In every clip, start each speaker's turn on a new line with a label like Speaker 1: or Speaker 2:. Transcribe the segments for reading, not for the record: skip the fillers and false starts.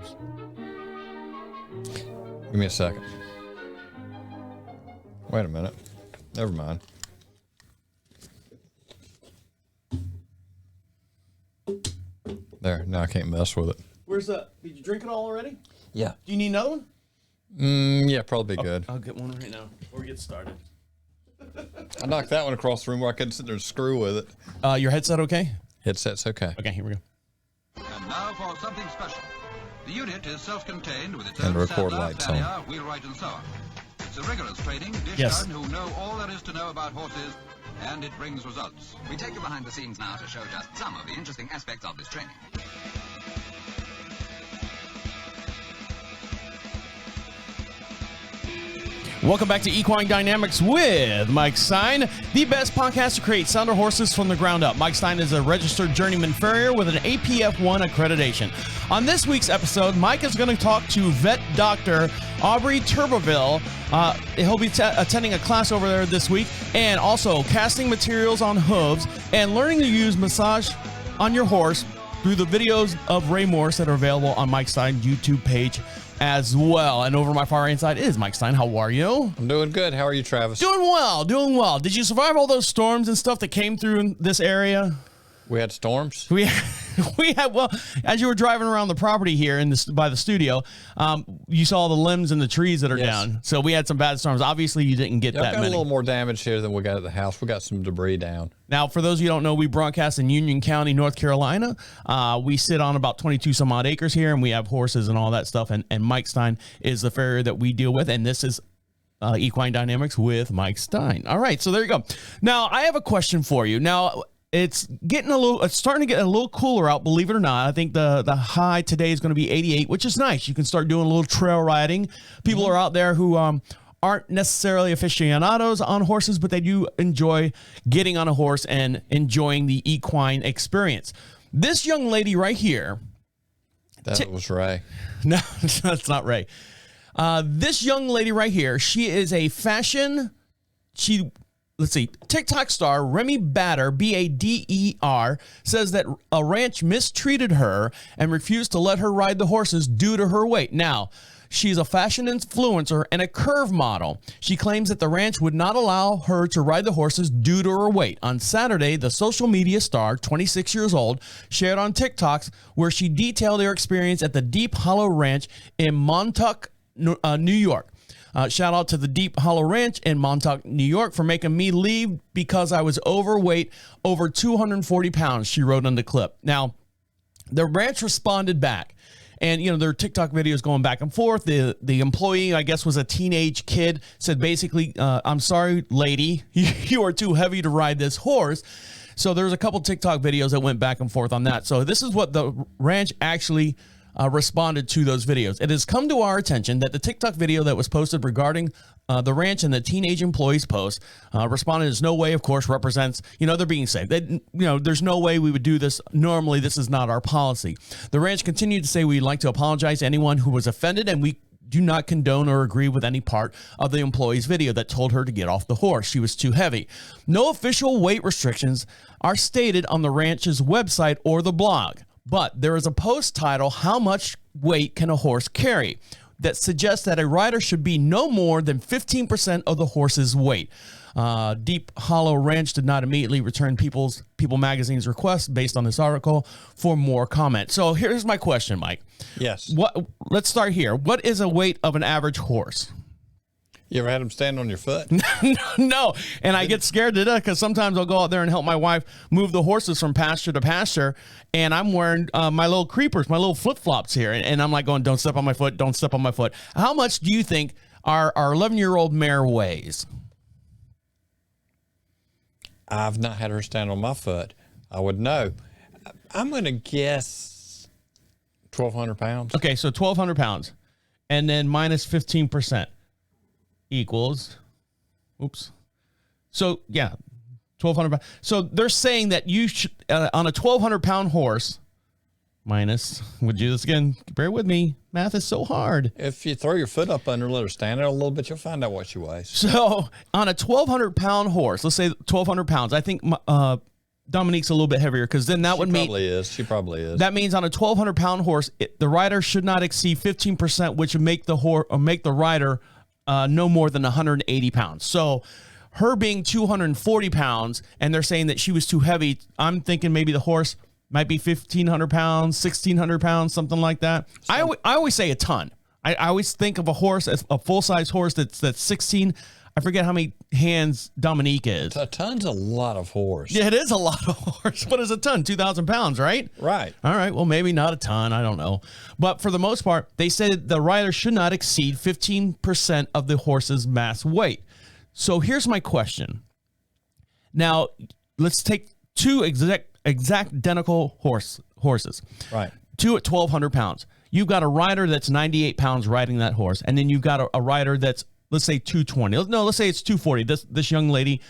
Speaker 1: horse.
Speaker 2: Give me a second. Wait a minute. Never mind. There, now I can't mess with it.
Speaker 1: Where's that? Did you drink it all already?
Speaker 2: Yeah.
Speaker 1: Do you need another one?
Speaker 2: Yeah, probably good.
Speaker 1: I'll get one right now before we get started.
Speaker 2: I knocked that one across the room where I couldn't sit there and screw with it.
Speaker 1: Your headset okay?
Speaker 2: Headset's okay.
Speaker 1: Okay, here we go.
Speaker 3: And now for something special. The unit is self-contained with its
Speaker 2: And
Speaker 3: own
Speaker 2: record
Speaker 3: saddler,
Speaker 2: lights on.
Speaker 3: pannier, wheelwright, and so on. It's a rigorous training, dish
Speaker 1: Yes.
Speaker 3: who know all there is to know about horses, and it brings results.
Speaker 4: We take you behind the scenes now to show just some of the interesting aspects of this training.
Speaker 1: Welcome back to Equine Dynamics with Mike Stein, the best podcast to create sounder horses from the ground up. Mike Stein is a registered journeyman farrier with an APF1 accreditation. On this week's episode, Mike is going to talk to Vet Dr. Aubrey Turbeville. He'll be attending a class over there this week, and also casting materials on hooves and learning to use massage on your horse through the videos of Ray Morse that are available on Mike Stein's YouTube page as well. And over my far right side is Mike Stein. How are you?
Speaker 2: I'm doing good. How are you, Travis?
Speaker 1: Doing well, doing well. Did you survive all those storms and stuff that came through in this area?
Speaker 2: We had storms.
Speaker 1: We had, well, as you were driving around the property here by the studio, you saw the limbs and the trees that are down. So we had some bad storms. Obviously, you didn't get that
Speaker 2: I've got
Speaker 1: many.
Speaker 2: a little more damage here than we got at the house. We got some debris down.
Speaker 1: Now, for those of you who don't know, we broadcast in Union County, North Carolina. We sit on about 22 some odd acres here, and we have horses and all that stuff. And Mike Stein is the farrier that we deal with, and this is Equine Dynamics with Mike Stein. All right, so there you go. Now, I have a question for you. Now, it's starting to get a little cooler out, believe it or not. I think the high today is going to be 88, which is nice. You can start doing a little trail riding. People are out there who aren't necessarily aficionados on horses, but they do enjoy getting on a horse and enjoying the equine experience. This young lady right here.
Speaker 2: That was Ray.
Speaker 1: No, that's not Ray. This young lady right here, she is a let's see, TikTok star Remy Bader, Bader, says that a ranch mistreated her and refused to let her ride the horses due to her weight. Now, she's a fashion influencer and a curve model. She claims that the ranch would not allow her to ride the horses due to her weight. On Saturday, the social media star, 26 years old, shared on TikToks where she detailed her experience at the Deep Hollow Ranch in Montauk, New York. Shout out to the Deep Hollow Ranch in Montauk, New York for making me leave because I was overweight, over 240 pounds, she wrote on the clip. Now, the ranch responded back. And, you know, there are TikTok videos going back and forth. The employee, I guess, was a teenage kid, said basically, I'm sorry, lady, you are too heavy to ride this horse. So there's a couple TikTok videos that went back and forth on that. So this is what the ranch actually responded to those videos. It has come to our attention that the TikTok video that was posted regarding the ranch and the teenage employee's post responded as no way, of course, represents, they're being safe. There's no way we would do this. Normally, this is not our policy. The ranch continued to say we'd like to apologize to anyone who was offended, and we do not condone or agree with any part of the employee's video that told her to get off the horse. She was too heavy. No official weight restrictions are stated on the ranch's website or the blog. But there is a post titled, "How much weight can a horse carry?" that suggests that a rider should be no more than 15% of the horse's weight. Deep Hollow Ranch did not immediately return People Magazine's request based on this article for more comment. So here's my question, Mike.
Speaker 2: Yes.
Speaker 1: Let's start here. What is a weight of an average horse?
Speaker 2: You ever had them stand on your foot?
Speaker 1: No. And I get scared to death because sometimes I'll go out there and help my wife move the horses from pasture to pasture. And I'm wearing my little creepers, my little flip-flops here. And I'm like going, don't step on my foot. Don't step on my foot. How much do you think our 11-year-old mare weighs?
Speaker 2: I've not had her stand on my foot. I would know. I'm going to guess 1,200 pounds.
Speaker 1: Okay, so 1,200 pounds. And then minus 15%. Equals, so yeah, 1,200 pounds. So they're saying that you should, on a 1,200 pound horse, minus, would you do this again? Bear with me. Math is so hard.
Speaker 2: If you throw your foot up under, let her stand there a little bit, you'll find out what she weighs.
Speaker 1: So on a 1,200 pound horse, let's say 1,200 pounds, I think Dominique's a little bit heavier, because then that would mean
Speaker 2: She probably is.
Speaker 1: that means on a 1,200-pound horse, the rider should not exceed 15%, which would make the rider no more than 180 pounds. So her being 240 pounds, and they're saying that she was too heavy, I'm thinking maybe the horse might be 1,500 pounds, 1,600 pounds, something like that. I always say a ton. I always think of a horse as a full-size horse that's 16. I forget how many hands Dominique is.
Speaker 2: A ton's a lot of horse.
Speaker 1: Yeah, it is a lot of horse. What is a ton? 2,000 pounds, right?
Speaker 2: Right.
Speaker 1: All right. Well, maybe not a ton. I don't know. But for the most part, they said the rider should not exceed 15% of the horse's mass weight. So here's my question. Now, let's take two exact identical horses.
Speaker 2: Right.
Speaker 1: Two at 1,200 pounds. You've got a rider that's 98 pounds riding that horse, and then you've got a rider that's, let's say, 220. No, let's say it's 240. This young lady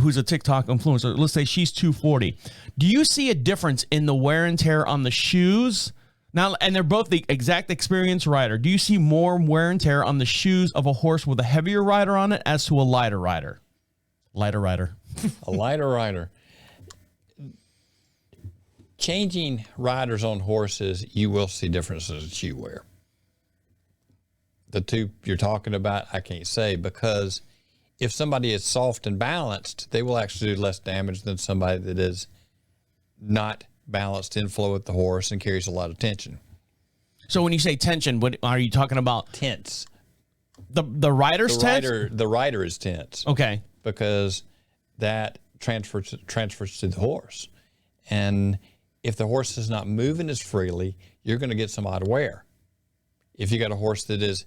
Speaker 1: who's a TikTok influencer, let's say she's 240. Do you see a difference in the wear and tear on the shoes? Now, and they're both the exact experienced rider. Do you see more wear and tear on the shoes of a horse with a heavier rider on it as to a lighter rider? Lighter rider.
Speaker 2: A lighter rider. Changing riders on horses, you will see differences in shoe wear. The two you're talking about, I can't say, because if somebody is soft and balanced, they will actually do less damage than somebody that is not balanced in flow with the horse and carries a lot of tension.
Speaker 1: So when you say tension, what are you talking about?
Speaker 2: Tense.
Speaker 1: The rider's tense?
Speaker 2: The rider is tense.
Speaker 1: Okay.
Speaker 2: Because that transfers to the horse. And if the horse is not moving as freely, you're going to get some odd wear. If you got a horse that is,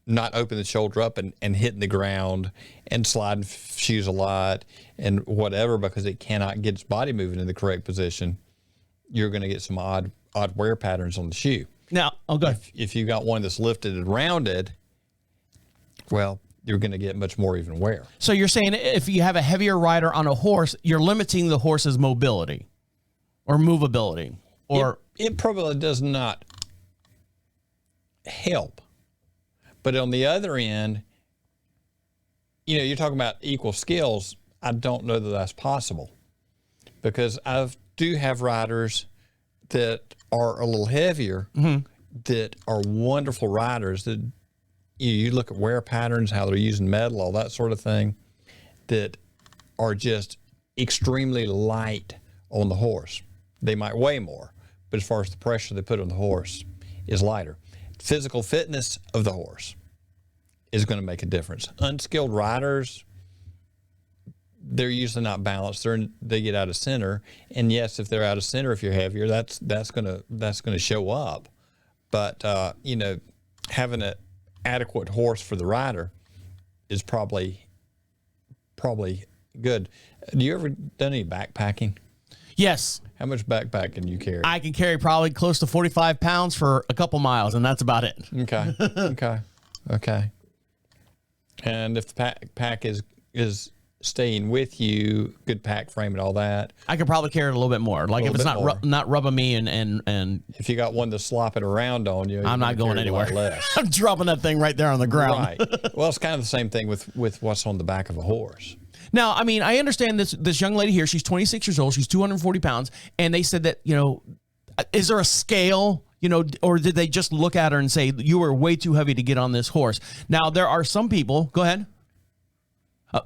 Speaker 2: not opening the shoulder up and hitting the ground and sliding shoes a lot and whatever because it cannot get its body moving in the correct position, you're going to get some odd wear patterns on the shoe.
Speaker 1: Now, I'll go.
Speaker 2: If you got one that's lifted and rounded, well, you're going to get much more even wear.
Speaker 1: So you're saying if you have a heavier rider on a horse, you're limiting the horse's mobility or movability, or
Speaker 2: it probably does not help. But on the other end, you're talking about equal skills. I don't know that that's possible, because I do have riders that are a little heavier, that are wonderful riders that you look at wear patterns, how they're using metal, all that sort of thing, that are just extremely light on the horse. They might weigh more, but as far as the pressure they put on the horse is lighter. Physical fitness of the horse is going to make a difference. Unskilled riders, they're usually not balanced. They get out of center, and yes, if they're out of center, if you're heavier, that's going to show up. But having an adequate horse for the rider is probably good. Do you ever done any backpacking?
Speaker 1: yes,
Speaker 2: How much backpack can you carry?
Speaker 1: I can carry probably close to 45 pounds for a couple miles, and that's about it.
Speaker 2: Okay. And if the pack is staying with you, good pack frame and all that.
Speaker 1: I could probably carry it a little bit more. Like if it's not rubbing me and
Speaker 2: if you got one that's slopping around on you,
Speaker 1: I'm not going anywhere.
Speaker 2: Less.
Speaker 1: I'm dropping that thing right there on the ground.
Speaker 2: Right. Well, it's kind of the same thing with what's on the back of a horse.
Speaker 1: Now, I mean, I understand this young lady here. She's 26 years old. She's 240 pounds. And they said that, is there a scale, or did they just look at her and say, you were way too heavy to get on this horse? Now, there are some people, go ahead.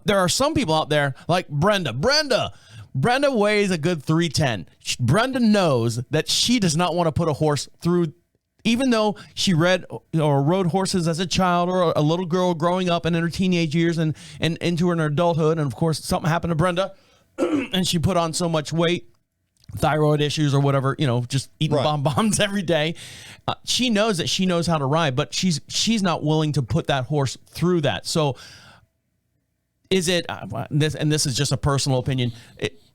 Speaker 1: There are some people out there like Brenda. Brenda weighs a good 310. Brenda knows that she does not want to put a horse through, even though she rode horses as a child or a little girl growing up and in her teenage years and into her adulthood. And of course, something happened to Brenda and she put on so much weight, thyroid issues or whatever, just eating bonbons every day. She knows that she knows how to ride, but she's not willing to put that horse through that. So is it, this is just a personal opinion,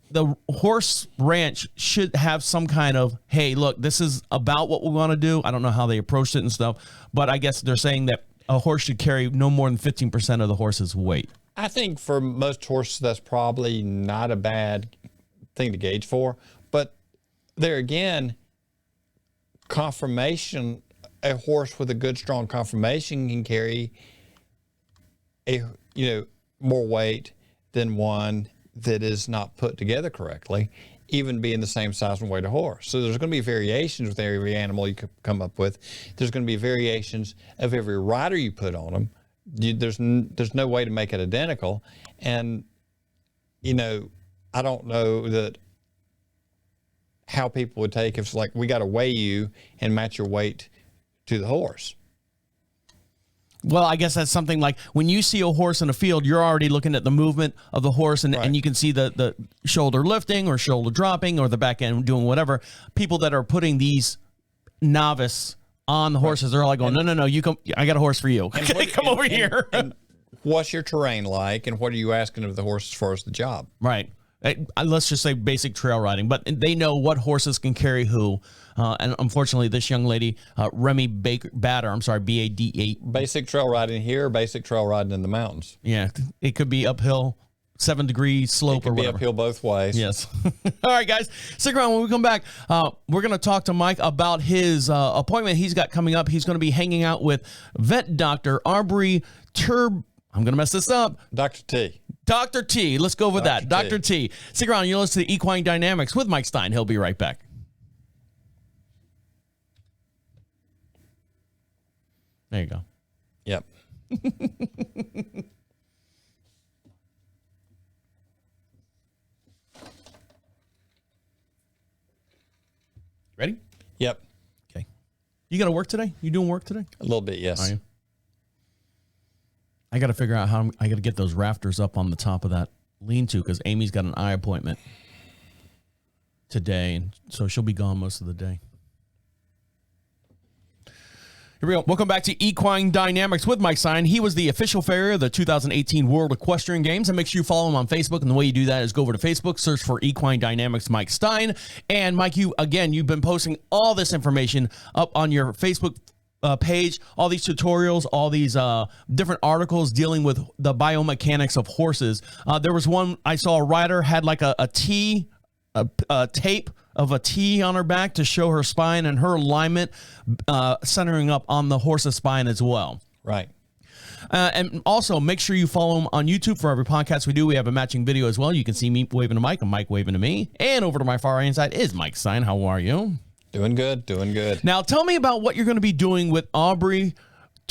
Speaker 1: the horse ranch should have some kind of, hey, look, this is about what we want to do. I don't know how they approached it and stuff, but I guess they're saying that a horse should carry no more than 15% of the horse's weight.
Speaker 2: I think for most horses, that's probably not a bad thing to gauge for. But there again, conformation, a horse with a good, strong conformation can carry more weight than one that is not put together correctly, even being the same size and weight of horse. So there's going to be variations with every animal you could come up with. There's going to be variations of every rider you put on them. There's no way to make it identical. And, you know, I don't know that how people would take if it's like, we got to weigh you and match your weight to the horse.
Speaker 1: Well, I guess that's something like when you see a horse in a field, you're already looking at the movement of the horse, and you can see the shoulder lifting or shoulder dropping or the back end doing whatever. People that are putting these novice on the horses, they're all like going, no, you come. I got a horse for you. Come over here.
Speaker 2: And what's your terrain like, and what are you asking of the horse as far as the job?
Speaker 1: Right. Let's just say basic trail riding, but they know what horses can carry who. And unfortunately, this young lady, Remy Bader, I'm sorry, B-A-D-A.
Speaker 2: Basic trail riding here, basic trail riding in the mountains.
Speaker 1: Yeah, it could be uphill, 7-degree slope or whatever.
Speaker 2: It could be uphill both ways.
Speaker 1: Yes. All right, guys, stick around. When we come back, we're going to talk to Mike about his appointment he's got coming up. He's going to be hanging out with Vet Dr. Aubrey I'm going to mess this up.
Speaker 2: Dr. T.
Speaker 1: Dr. T. Let's go with that. Dr. T. Stick around. You'll listen to Equine Dynamics with Mike Stein. He'll be right back. There you go.
Speaker 2: Yep.
Speaker 1: Ready?
Speaker 2: Yep.
Speaker 1: Okay. You got to work today? You doing work today?
Speaker 2: A little bit, yes.
Speaker 1: Are you? I got to figure out how I got to get those rafters up on the top of that lean-to because Amy's got an eye appointment today, and so she'll be gone most of the day. Here we go. Welcome back to Equine Dynamics with Mike Stein. He was the official farrier of the 2018 World Equestrian Games, and make sure you follow him on Facebook. And the way you do that is go over to Facebook, search for Equine Dynamics Mike Stein. And Mike, you've been posting all this information up on your Facebook page, all these tutorials, all these different articles dealing with the biomechanics of horses. There was one I saw a rider had like a tape of a T on her back to show her spine and her alignment centering up on the horse's spine as well.
Speaker 2: Right.
Speaker 1: And also make sure you follow him on YouTube. For every podcast we do, we have a matching video as well. You can see me waving to Mike and Mike waving to me. And over to my far right side is Mike Stein. How are you?
Speaker 2: Doing good, doing good.
Speaker 1: Now tell me about what you're going to be doing with Aubrey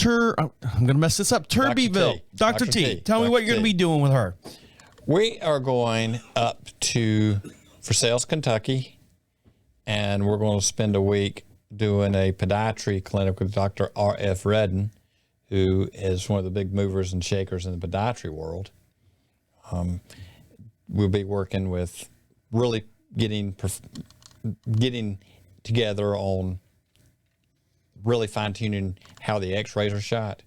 Speaker 1: I'm going to mess this up. Turbeville. Dr. T. Tell me what you're going to be doing with her.
Speaker 2: We are going up to Versailles, Kentucky, and we're going to spend a week doing a podiatry clinic with Dr. Ric Redden, who is one of the big movers and shakers in the podiatry world. We'll be working with really getting together on really fine-tuning how the x-rays are shot.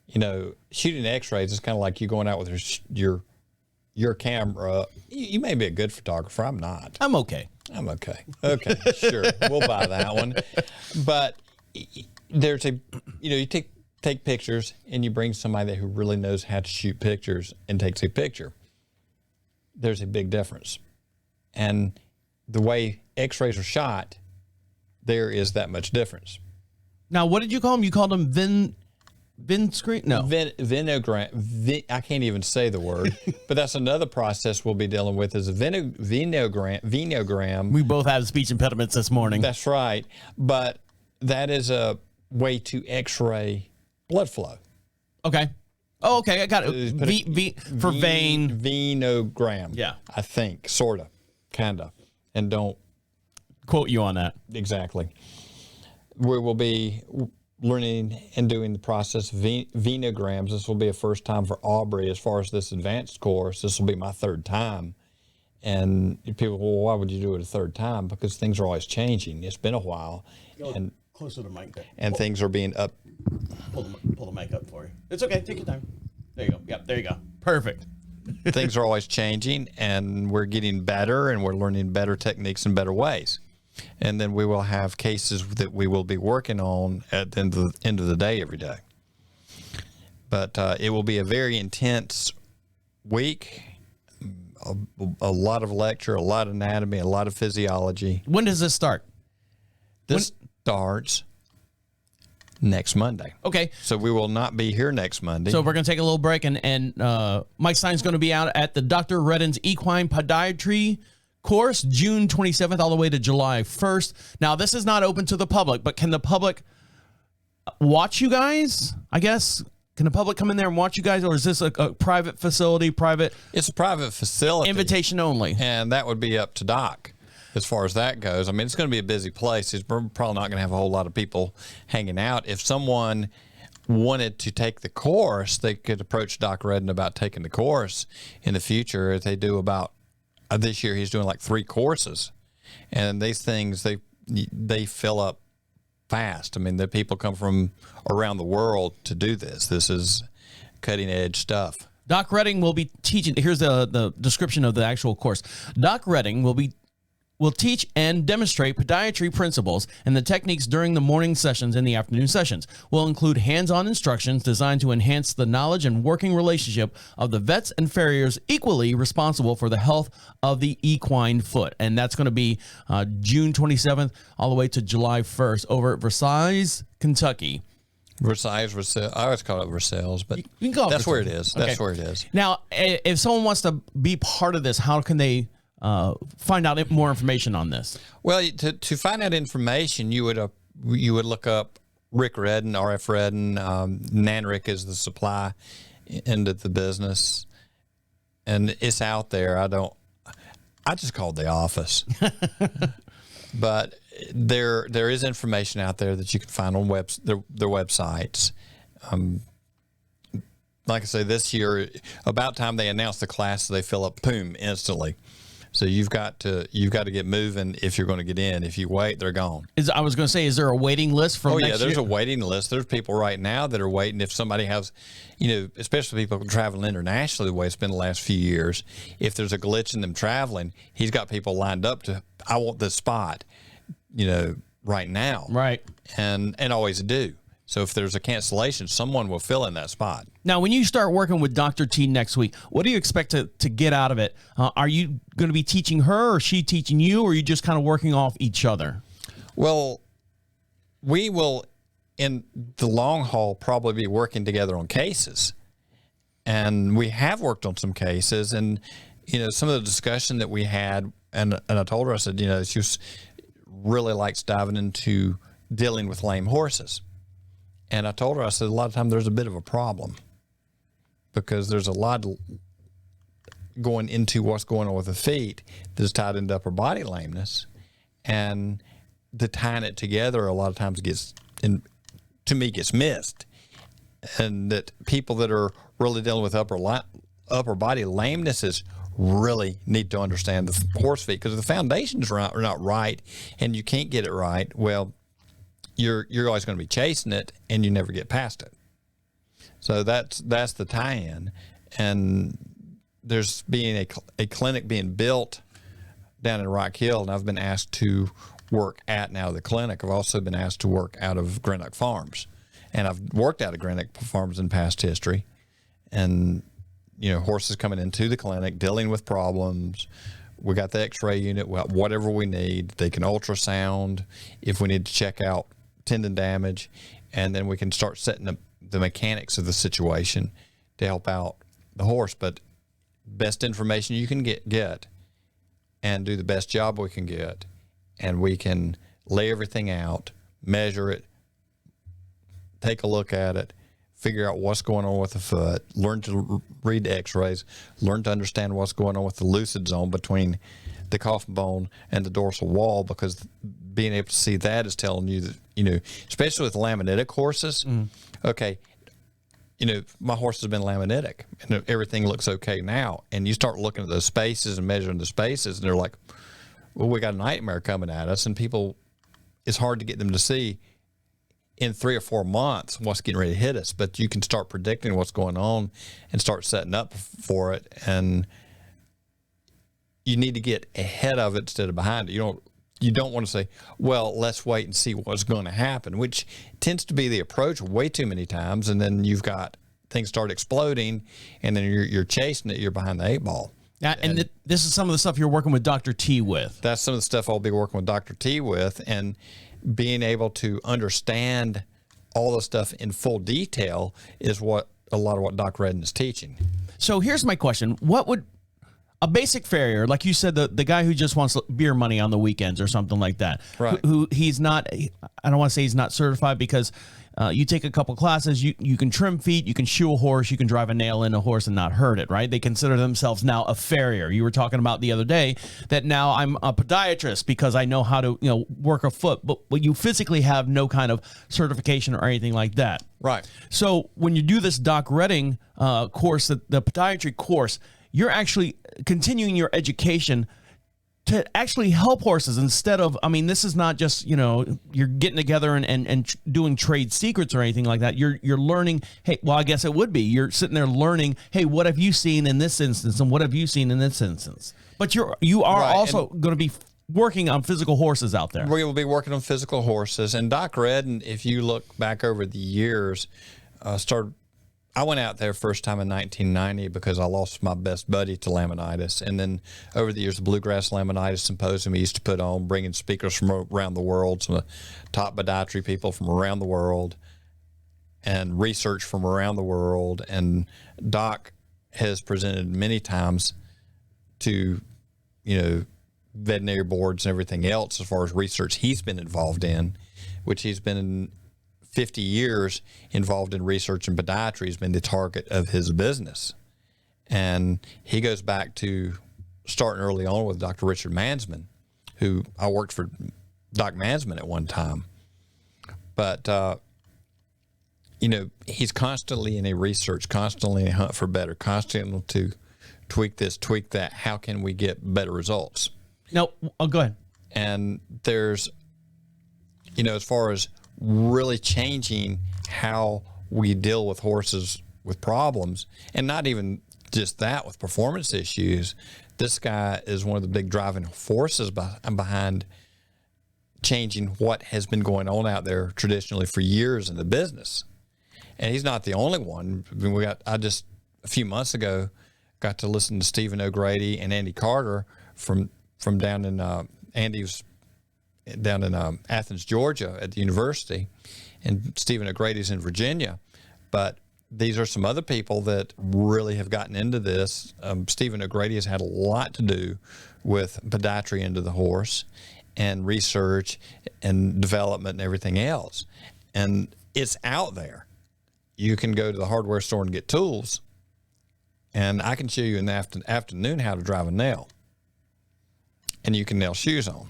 Speaker 2: You know, shooting x-rays is kind of like you going out with your camera. You may be a good photographer. I'm not.
Speaker 1: I'm okay.
Speaker 2: Okay, sure. We'll buy that one. But there's you take pictures and you bring somebody who really knows how to shoot pictures and takes a picture. There's a big difference. And the way x-rays are shot, there is that much difference.
Speaker 1: Now, what did you call them? You called them Vin screen? No.
Speaker 2: Venogram. I can't even say the word, but that's another process we'll be dealing with is a venogram.
Speaker 1: We both have speech impediments this morning.
Speaker 2: That's right. But that is a way to x-ray blood flow.
Speaker 1: Okay. Oh, okay. I got it. For vein.
Speaker 2: Venogram.
Speaker 1: Yeah.
Speaker 2: I think. Sort of. Kind of. And don't
Speaker 1: quote you on that.
Speaker 2: Exactly. We will be learning and doing the process of venograms. This will be a first time for Aubrey as far as this advanced course. This will be my third time. And people, well, why would you do it a third time? Because things are always changing. It's been a while. And
Speaker 1: closer to the mic.
Speaker 2: And things are being up.
Speaker 1: Pull the mic up for you. It's okay. Take your time. There you go. Yep, there you go. Perfect.
Speaker 2: Things are always changing, and we're getting better, and we're learning better techniques and better ways. And then we will have cases that we will be working on at the end of the day every day. But it will be a very intense week, a lot of lecture, a lot of anatomy, a lot of physiology.
Speaker 1: When does this start?
Speaker 2: This starts next Monday.
Speaker 1: Okay.
Speaker 2: So we will not be here next Monday.
Speaker 1: So we're going to take a little break, and Mike Stein's going to be out at the Dr. Redden's Equine Podiatry course, June 27th all the way to July 1st. Now, this is not open to the public, but can the public watch you guys, I guess? Can the public come in there and watch you guys, or is this a private facility,
Speaker 2: It's a private facility.
Speaker 1: invitation only?
Speaker 2: And that would be up to Doc as far as that goes. I mean, it's going to be a busy place. We're probably not going to have a whole lot of people hanging out. If someone wanted to take the course, they could approach Doc Redden about taking the course in the future. If they do about, this year he's doing like 3 courses. And these things, they fill up fast. I mean, the people come from around the world to do this. This is cutting edge stuff.
Speaker 1: Doc Redden will be teaching. Here's the description of the actual course. Doc Redden will teach and demonstrate podiatry principles and the techniques during the morning sessions and the afternoon sessions. Will include hands-on instructions designed to enhance the knowledge and working relationship of the vets and farriers equally responsible for the health of the equine foot. And that's going to be June 27th all the way to July 1st over at Versailles, Kentucky.
Speaker 2: Versailles, I always call it Versailles, but
Speaker 1: you can call it
Speaker 2: that's where it
Speaker 1: Versailles.
Speaker 2: is. That's where it is.
Speaker 1: Now, if someone wants to be part of this, how can they find out more information on this?
Speaker 2: Well, to find out information, you would look up Ric Redden, RF Redden. Nanrick is the supply end of the business, and it's out there. I just called the office, but there is information out there that you can find on their websites. Like I say, this year, about time they announce the class, they fill up, boom, instantly. So you've got to get moving if you're going to get in. If you wait, they're gone.
Speaker 1: I was going to say, is there a waiting list for next year?
Speaker 2: There's a waiting list. There's people right now that are waiting. If somebody has, especially people traveling internationally the way it's been the last few years, if there's a glitch in them traveling, he's got people lined up I want this spot, right now.
Speaker 1: Right.
Speaker 2: And always do. So if there's a cancellation, someone will fill in that spot.
Speaker 1: Now, when you start working with Dr. T next week, what do you expect to get out of it? Are you going to be teaching her, or she teaching you, or are you just kind of working off each other?
Speaker 2: Well, we will, in the long haul, probably be working together on cases. And we have worked on some cases. And, some of the discussion that we had, and I told her, I said, she really likes diving into dealing with lame horses. And I told her, I said, a lot of times there's a bit of a problem because there's a lot going into what's going on with the feet that's tied into upper body lameness. And the tying it together a lot of times gets missed. And that people that are really dealing with upper body lamenesses really need to understand the horse feet, because if the foundations are not right and you can't get it right, well, you're always going to be chasing it and you never get past it. So that's the tie-in. And there's being a clinic being built down in Rock Hill, and I've been asked to work at now the clinic. I've also been asked to work out of Greenock Farms, and I've worked out of Greenock Farms in past history. And horses coming into the clinic dealing with problems. We got the X-ray unit, whatever we need. They can ultrasound if we need to check out tendon damage, and then we can start setting up the mechanics of the situation to help out the horse. But best information you can get and do the best job we can get, and we can lay everything out, measure it, take a look at it, figure out what's going on with the foot, learn to read the x-rays, learn to understand what's going on with the lucid zone between the coffin bone and the dorsal wall, because being able to see that is telling you that, especially with laminitic horses, okay, my horse has been laminitic and everything looks okay now. And you start looking at those spaces and measuring the spaces, and they're like, well, we got a nightmare coming at us, and people, it's hard to get them to see in 3 or 4 months what's getting ready to hit us. But you can start predicting what's going on and start setting up for it. And you need to get ahead of it instead of behind it. You don't want to say, well, let's wait and see what's going to happen, which tends to be the approach way too many times. And then you've got things start exploding, and then you're chasing it. You're behind the 8 ball.
Speaker 1: Yeah, and this is some of the stuff you're working with Dr. T with.
Speaker 2: That's some of the stuff I'll be working with Dr. T with, and being able to understand all the stuff in full detail is what a lot of what Doc Redden is teaching.
Speaker 1: So here's my question. What would a basic farrier, like you said, the guy who just wants beer money on the weekends or something like that,
Speaker 2: right?
Speaker 1: Who he's not, I don't want to say he's not certified, because you take a couple classes, you can trim feet, you can shoe a horse, you can drive a nail in a horse and not hurt it, right? They consider themselves now a farrier. You were talking about the other day that now I'm a podiatrist because I know how to work a foot, but you physically have no kind of certification or anything like that.
Speaker 2: Right.
Speaker 1: So when you do this Doc Redden course, the podiatry course, you're actually continuing your education to actually help horses instead of, I mean, this is not just, you're getting together and doing trade secrets or anything like that. You're learning, hey, well, I guess it would be. You're sitting there learning, hey, what have you seen in this instance and what have you seen in this instance? But you are right. Also going to be working on physical horses out there.
Speaker 2: We will be working on physical horses. And Doc Redden, if you look back over the years, I went out there first time in 1990 because I lost my best buddy to laminitis. And then over the years, the Bluegrass Laminitis Symposium we used to put on, bringing speakers from around the world, some of the top podiatry people from around the world, and research from around the world. And Doc has presented many times to, veterinary boards and everything else as far as research he's been involved in, which he's been in 50 years involved in research and podiatry, has been the target of his business. And he goes back to starting early on with Dr. Richard Mansman, who I worked for Doc Mansman at one time. But, he's constantly in a research, constantly in a hunt for better, constantly to tweak this, tweak that. How can we get better results?
Speaker 1: No, go ahead.
Speaker 2: And there's, as far as really changing how we deal with horses with problems, and not even just that, with performance issues. This guy is one of the big driving forces behind changing what has been going on out there traditionally for years in the business. And he's not the only one. I mean, I just a few months ago got to listen to Stephen O'Grady and Andy Carter from down in Andy's down in Athens, Georgia at the university, and Stephen O'Grady's in Virginia. But these are some other people that really have gotten into this. Stephen O'Grady has had a lot to do with podiatry into the horse and research and development and everything else. And it's out there. You can go to the hardware store and get tools, and I can show you in the afternoon how to drive a nail. And you can nail shoes on.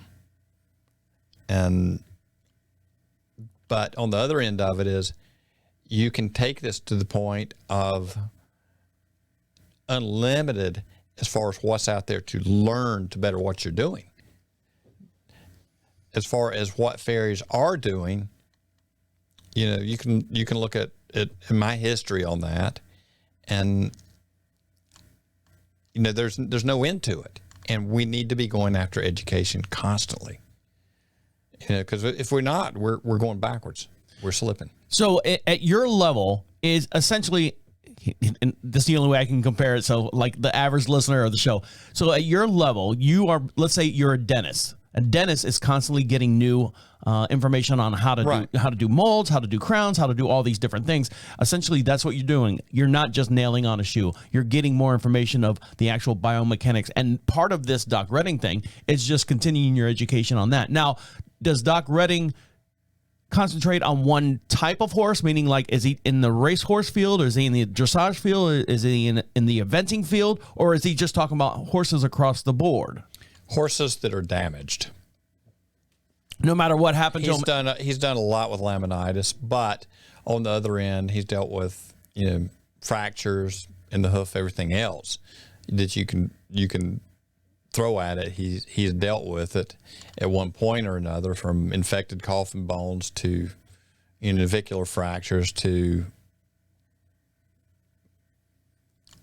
Speaker 2: But on the other end of it is you can take this to the point of unlimited as far as what's out there to learn to better what you're doing. As far as what farriers are doing, you can look at it in my history on that, and there's no end to it, and we need to be going after education constantly. Because if we're not, we're going backwards. We're slipping. So
Speaker 1: at your level is essentially, and this is the only way I can compare it. So like the average listener of the show. So at your level, you are, let's say you're a dentist. A dentist is constantly getting new information on how to do molds, how to do crowns, how to do all these different things. Essentially, that's what you're doing. You're not just nailing on a shoe. You're getting more information of the actual biomechanics. And part of this Doc Redden thing is just continuing your education on that. Now, does Doc Redden concentrate on one type of horse? Meaning, like, is he in the racehorse field, or is he in the dressage field, or is he in the eventing field, or is he just talking about horses across the board?
Speaker 2: Horses that are damaged.
Speaker 1: No matter what happens,
Speaker 2: he's done a lot with laminitis, but on the other end, he's dealt with fractures in the hoof, everything else that you can throw at it. He's dealt with it at one point or another, from infected coffin bones to navicular fractures to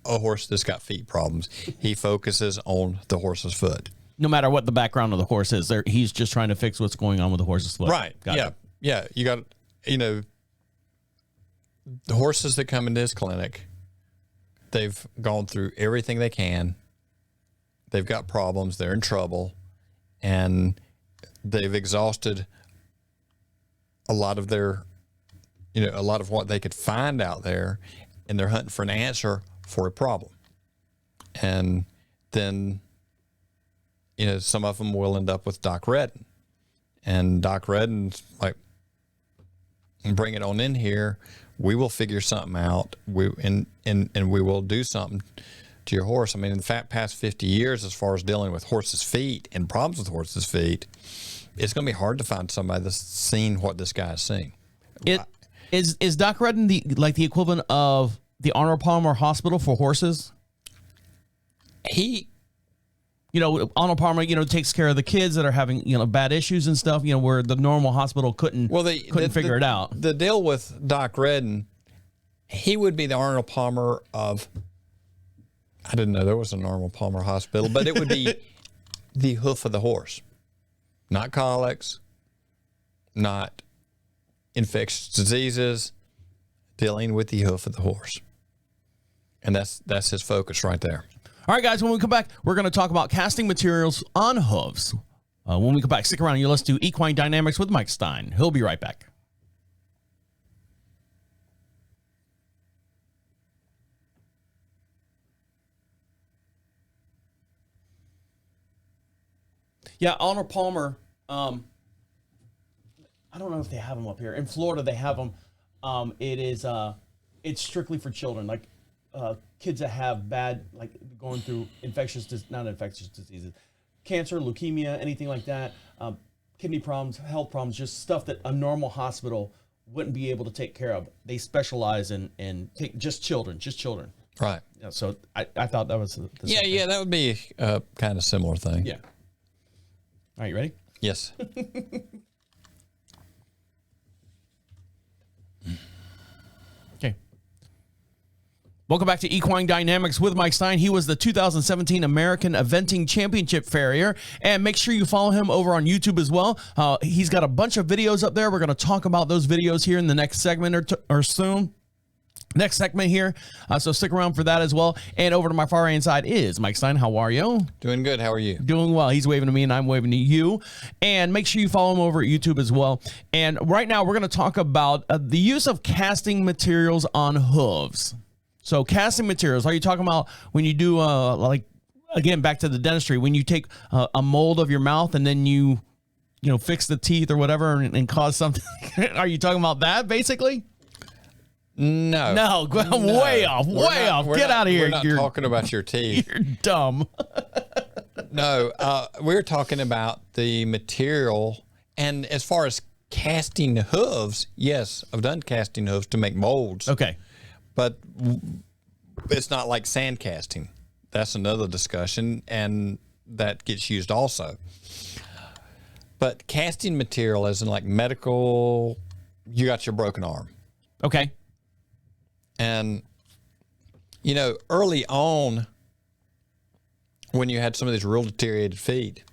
Speaker 2: a horse that's got feet problems. He focuses on the horse's foot.
Speaker 1: No matter what the background of the horse is, he's just trying to fix what's going on with the horse's foot.
Speaker 2: Right. Yeah. You got, the horses that come into his clinic, they've gone through everything they can. They've got problems. They're in trouble, and they've exhausted a lot of their, a lot of what they could find out there, and they're hunting for an answer for a problem. And then, some of them will end up with Doc Redden. And Doc Redden's like, bring it on in here. We will figure something out. And we will do something to your horse. I mean, in the past 50 years, as far as dealing with horses' feet and problems with horses' feet, it's going to be hard to find somebody that's seen what this guy has seen.
Speaker 1: Is Doc Redden the equivalent of the Arnold Palmer Hospital for horses? Arnold Palmer, takes care of the kids that are having, bad issues and stuff, where the normal hospital couldn't figure it out.
Speaker 2: The deal with Doc Redden, he would be the Arnold Palmer of, I didn't know there was an Arnold Palmer Hospital, but it would be the hoof of the horse. Not colics, not infectious diseases, dealing with the hoof of the horse. And that's his focus right there.
Speaker 1: All right, guys, when we come back, we're going to talk about casting materials on hooves. When we come back, stick around. You'll listen to Equine Dynamics with Mike Stein. He'll be right back. Yeah, Arnold Palmer, I don't know if they have them up here. In Florida, they have them. It's strictly for children, like kids that have bad, like going through not infectious diseases, cancer, leukemia, anything like that, kidney problems, health problems, just stuff that a normal hospital wouldn't be able to take care of. They specialize in just children.
Speaker 2: Right.
Speaker 1: Yeah, so I thought that was
Speaker 2: that would be a kind of similar thing.
Speaker 1: Yeah. All right, you ready?
Speaker 2: Yes.
Speaker 1: Okay. Welcome back to Equine Dynamics with Mike Stein. He was the 2017 American Eventing Championship farrier. And make sure you follow him over on YouTube as well. He's got a bunch of videos up there. We're going to talk about those videos here in the next segment or soon. Next segment here. So stick around for that as well. And over to my far right side is Mike Stein. How are you?
Speaker 2: Doing good. How are you?
Speaker 1: Doing well. He's waving to me and I'm waving to you. And make sure you follow him over at YouTube as well. And right now we're going to talk about the use of casting materials on hooves. So casting materials, are you talking about when you do again, back to the dentistry, when you take a mold of your mouth and then you fix the teeth or whatever and cause something? Are you talking about that basically?
Speaker 2: No,
Speaker 1: way off. Get out of here.
Speaker 2: We're not talking about your teeth.
Speaker 1: You're dumb.
Speaker 2: No, we're talking about the material. And as far as casting hooves, yes, I've done casting hooves to make molds.
Speaker 1: Okay.
Speaker 2: But it's not like sand casting. That's another discussion, and that gets used also. But casting material, as in like medical, you got your broken arm.
Speaker 1: Okay.
Speaker 2: And, early on, when you had some of these real deteriorated feet,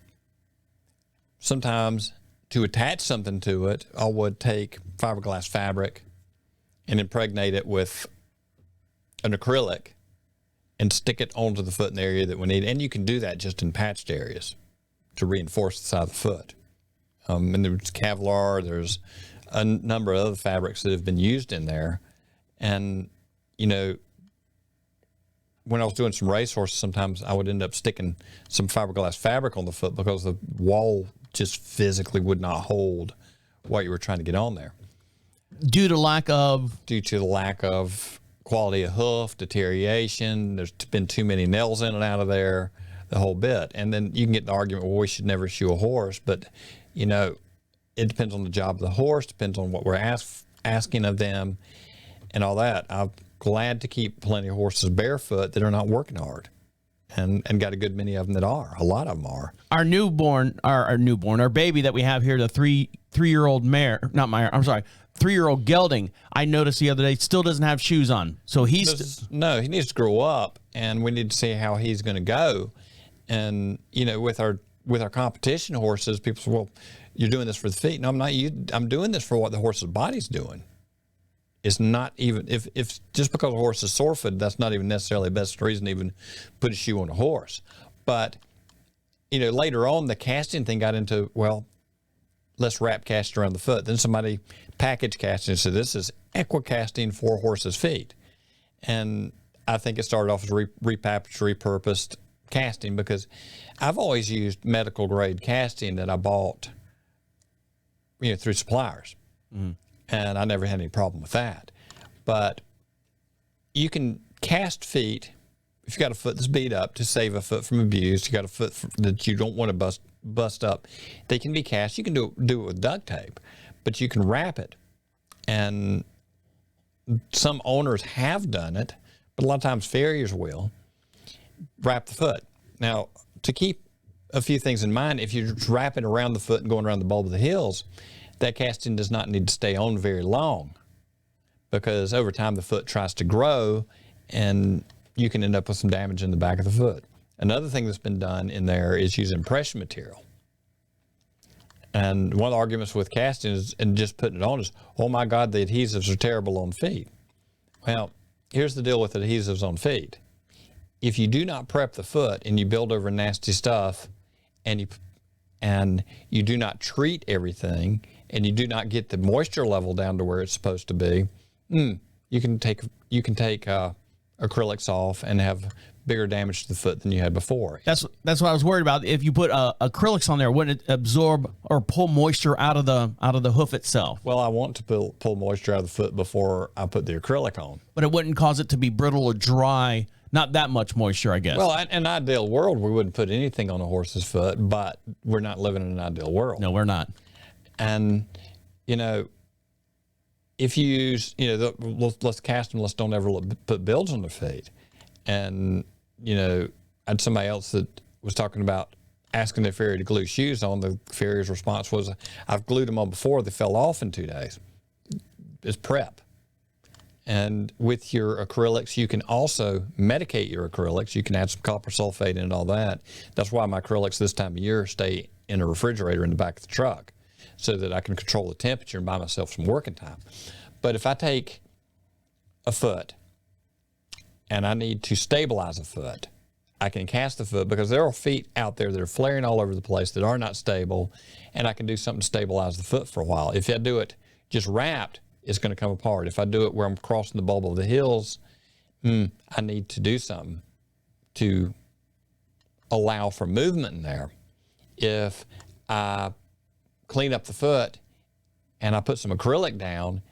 Speaker 2: sometimes to attach something to it, I would take fiberglass fabric and impregnate it with an acrylic and stick it onto the foot in the area that we need. And you can do that just in patched areas to reinforce the side of the foot. And there's Kevlar, there's a number of other fabrics that have been used in there. And, when I was doing some racehorses, sometimes I would end up sticking some fiberglass fabric on the foot because the wall just physically would not hold what you were trying to get on there.
Speaker 1: Due to the lack of
Speaker 2: quality of hoof, deterioration, there's been too many nails in and out of there, the whole bit. And then you can get the argument, well, we should never shoe a horse. But, it depends on the job of the horse, depends on what we're asking of them and all that. I'm glad to keep plenty of horses barefoot that are not working hard. And got a good many of them that are. A lot of them are.
Speaker 1: Our baby that we have here, the three-year-old mare, not mare, I'm sorry, 3-year-old gelding, I noticed the other day, still doesn't have shoes on. So he needs
Speaker 2: to grow up, and we need to see how he's going to go. And, with our competition horses, people say, well, you're doing this for the feet. No, I'm not. I'm doing this for what the horse's body's doing. It's not even, if just because a horse is sore-footed, that's not even necessarily the best reason to even put a shoe on a horse. But, later on, the casting thing got into, well, let's wrap cast around the foot. Then somebody package casting and said, this is equicasting for horses' feet. And I think it started off as repackaged, repurposed casting, because I've always used medical grade casting that I bought, through suppliers. And I never had any problem with that. But you can cast feet, if you got a foot that's beat up, to save a foot from abuse. You got a foot that you don't want to bust up. They can be cast. You can do it with duct tape, but you can wrap it. And some owners have done it, but a lot of times farriers will wrap the foot. Now, to keep a few things in mind, if you're just wrapping around the foot and going around the bulb of the heels, that casting does not need to stay on very long, because over time the foot tries to grow and you can end up with some damage in the back of the foot. Another thing that's been done in there is use impression material. And one of the arguments with casting is, and just putting it on, is, oh my God, the adhesives are terrible on feet. Well, here's the deal with adhesives on feet. If you do not prep the foot and you build over nasty stuff, and you do not treat everything, and you do not get the moisture level down to where it's supposed to be, you can take acrylics off and have bigger damage to the foot than you had before.
Speaker 1: That's what I was worried about. If you put acrylics on there, wouldn't it absorb or pull moisture out of the hoof itself?
Speaker 2: Well, I want to pull moisture out of the foot before I put the acrylic on.
Speaker 1: But it wouldn't cause it to be brittle or dry. Not that much moisture, I guess.
Speaker 2: Well, in an ideal world, we wouldn't put anything on a horse's foot, but we're not living in an ideal world.
Speaker 1: No, we're not.
Speaker 2: And, if you use, let's cast them, let's don't ever put builds on their feet. And, I had somebody else that was talking about asking their farrier to glue shoes on. The farrier's response was, I've glued them on before, they fell off in 2 days. It's prep. And with your acrylics, you can also medicate your acrylics. You can add some copper sulfate in and all that. That's why my acrylics this time of year stay in a refrigerator in the back of the truck, so that I can control the temperature and buy myself some working time. But if I take a foot and I need to stabilize a foot, I can cast the foot, because there are feet out there that are flaring all over the place that are not stable, and I can do something to stabilize the foot for a while. If I do it just wrapped, it's going to come apart. If I do it where I'm crossing the bulb of the heels, I need to do something to allow for movement in there. If I clean up the foot and I put some acrylic down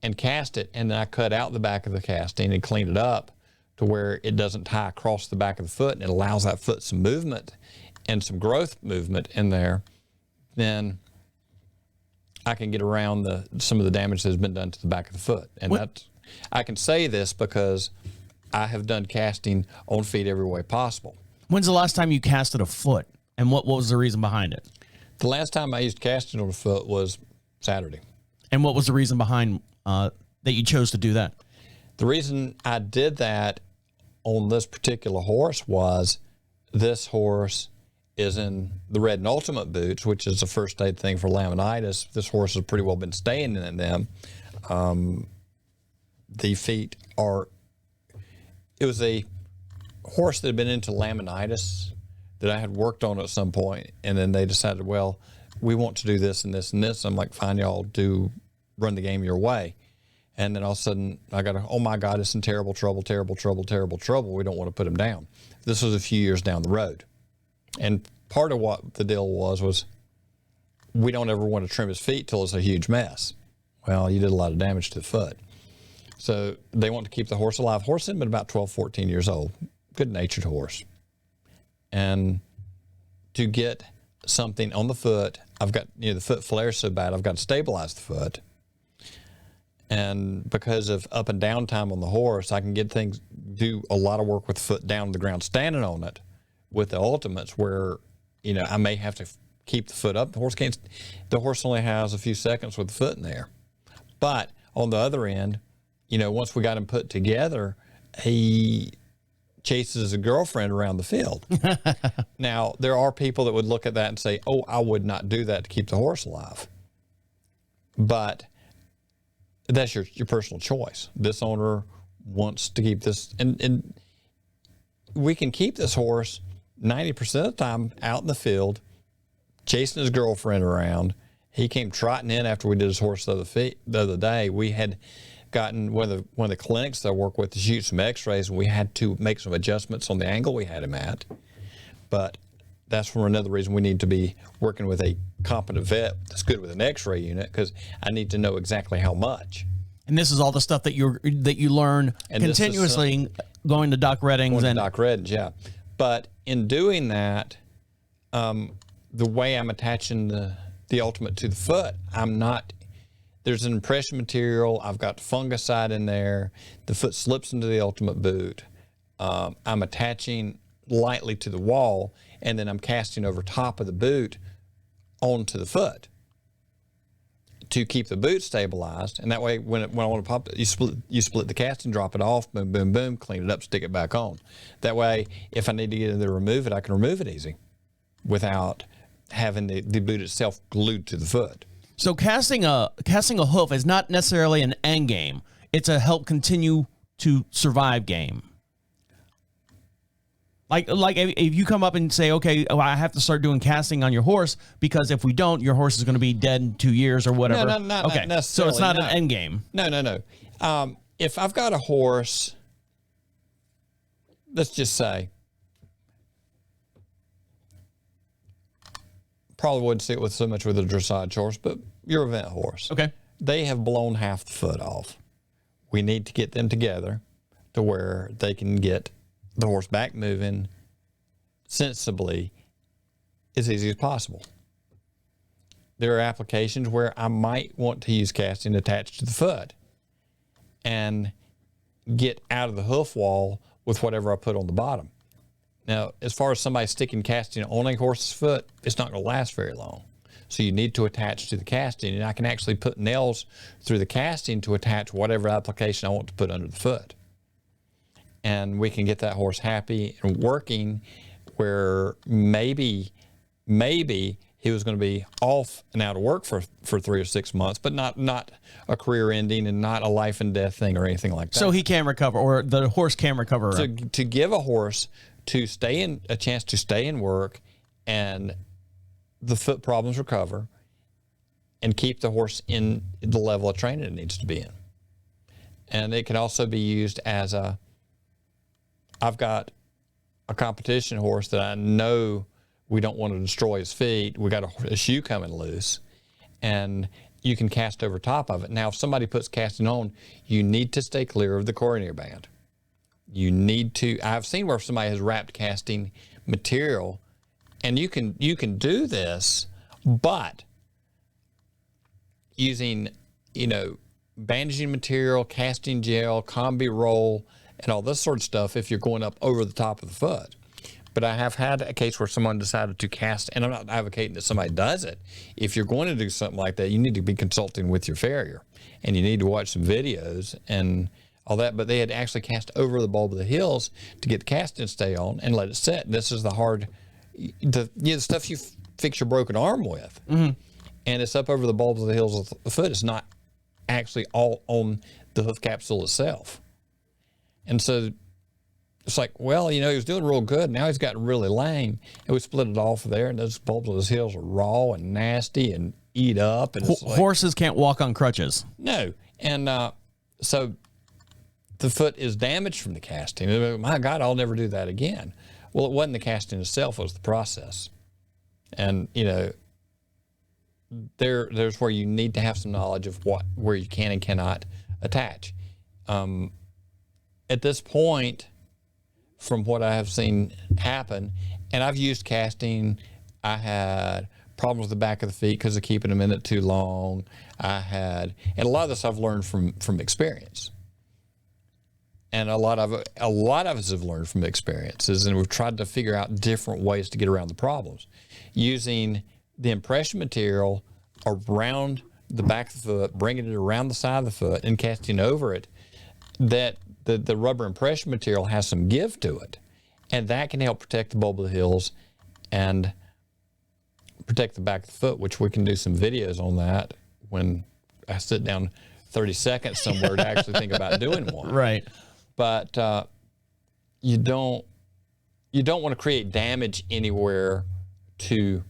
Speaker 2: and cast it, and then I cut out the back of the casting and clean it up to where it doesn't tie across the back of the foot, and it allows that foot some movement and some growth movement in there, then I can get around some of the damage that has been done to the back of the foot. And I can say this because I have done casting on feet every way possible.
Speaker 1: When's the last time you casted a foot, and what was the reason behind it?
Speaker 2: The last time I used casting on a foot was Saturday.
Speaker 1: And what was the reason behind that you chose to do that?
Speaker 2: The reason I did that on this particular horse was this horse is in the Redden Ultimate boots, which is the first aid thing for laminitis. This horse has pretty well been staying in them. The feet are, it was a horse that had been into laminitis that I had worked on at some point, and then they decided, well, we want to do this and this and this. I'm like, fine, y'all run the game your way. And then all of a sudden I got, oh my God, it's in terrible trouble. We don't want to put him down. This was a few years down the road. And part of what the deal was we don't ever want to trim his feet till it's a huge mess. Well, you did a lot of damage to the foot. So they want to keep the horse alive. Horse had been about 12, 14 years old. Good-natured horse. And to get something on the foot, I've got, the foot flares so bad, I've got to stabilize the foot. And because of up and down time on the horse, I can do a lot of work with the foot down to the ground, standing on it with the Ultimates, where, I may have to keep the foot up. The horse only has a few seconds with the foot in there. But on the other end, once we got him put together, he chases a girlfriend around the field. Now, there are people that would look at that and say, oh, I would not do that to keep the horse alive. But that's your personal choice. This owner wants to keep this, and we can keep this horse 90% of the time out in the field, chasing his girlfriend around, He came trotting in after we did his horse the other day. We had gotten one of the clinics that I work with to shoot some x-rays, and we had to make some adjustments on the angle we had him at. But that's for another reason we need to be working with a competent vet that's good with an x-ray unit, because I need to know exactly how much.
Speaker 1: And this is all the stuff that you learn
Speaker 2: And
Speaker 1: continuously going to Doc Redding's and
Speaker 2: Doc Redden's, yeah. But in doing that, the way I'm attaching the ultimate to the foot, there's an impression material, I've got fungicide in there, the foot slips into the ultimate boot, I'm attaching lightly to the wall, and then I'm casting over top of the boot onto the foot to keep the boot stabilized. And that way, when I want to pop it, you split the casting, drop it off, boom, boom, boom, clean it up, stick it back on. That way, if I need to get in there to remove it, I can remove it easy without having the boot itself glued to the foot.
Speaker 1: So casting a hoof is not necessarily an end game. It's a help continue to survive game. Like if you come up and say, okay, I have to start doing casting on your horse, because if we don't, your horse is going to be dead in 2 years or whatever.
Speaker 2: No, not
Speaker 1: okay,
Speaker 2: necessarily.
Speaker 1: so it's not an end game.
Speaker 2: No. If I've got a horse, let's just say, probably wouldn't see it with so much with a dressage horse, but your event horse.
Speaker 1: Okay.
Speaker 2: They have blown half the foot off. We need to get them together to where they can get the horse back moving sensibly as easy as possible. There are applications where I might want to use casting attached to the foot and get out of the hoof wall with whatever I put on the bottom. Now, as far as somebody sticking casting on a horse's foot, it's not going to last very long. So you need to attach to the casting, and I can actually put nails through the casting to attach whatever application I want to put under the foot. And we can get that horse happy and working, where maybe he was going to be off and out of work for 3 or 6 months, but not a career ending and not a life and death thing or anything like that.
Speaker 1: So he can recover, or the horse can recover.
Speaker 2: To give a horse a chance to stay in work and the foot problems recover, and keep the horse in the level of training it needs to be in. And it can also be used as I've got a competition horse that I know we don't want to destroy his feet. We got a shoe coming loose, and you can cast over top of it. Now, if somebody puts casting on, you need to stay clear of the coronary band. You need to. I've seen where somebody has wrapped casting material, and you can do this, but using bandaging material, casting gel, combi roll, and all this sort of stuff if you're going up over the top of the foot. But I have had a case where someone decided to cast, and I'm not advocating that somebody does it. If you're going to do something like that, you need to be consulting with your farrier, and you need to watch some videos and all that. But they had actually cast over the bulb of the heels to get the casting to stay on and let it set. And this is the stuff you fix your broken arm with. Mm-hmm. And it's up over the bulbs of the heels of the foot. It's not actually all on the hoof capsule itself. And so it's like, well, he was doing real good. Now he's gotten really lame. And we split it off there, and those bulbs of his heels are raw and nasty and eat up. And
Speaker 1: horses can't walk on crutches.
Speaker 2: No. And so the foot is damaged from the casting. My God, I'll never do that again. Well, it wasn't the casting itself, it was the process. And, there's where you need to have some knowledge of where you can and cannot attach. At this point, from what I have seen happen, and I've used casting, I had problems with the back of the feet because of keeping them in it too long. And a lot of this I've learned from experience. And a lot of us have learned from experiences, and we've tried to figure out different ways to get around the problems. Using the impression material around the back of the foot, bringing it around the side of the foot, and casting over it, that the rubber impression material has some give to it. And that can help protect the bulb of the heels and protect the back of the foot, which we can do some videos on that when I sit down 30 seconds somewhere to actually think about doing one.
Speaker 1: Right.
Speaker 2: But you don't want to create damage anywhere to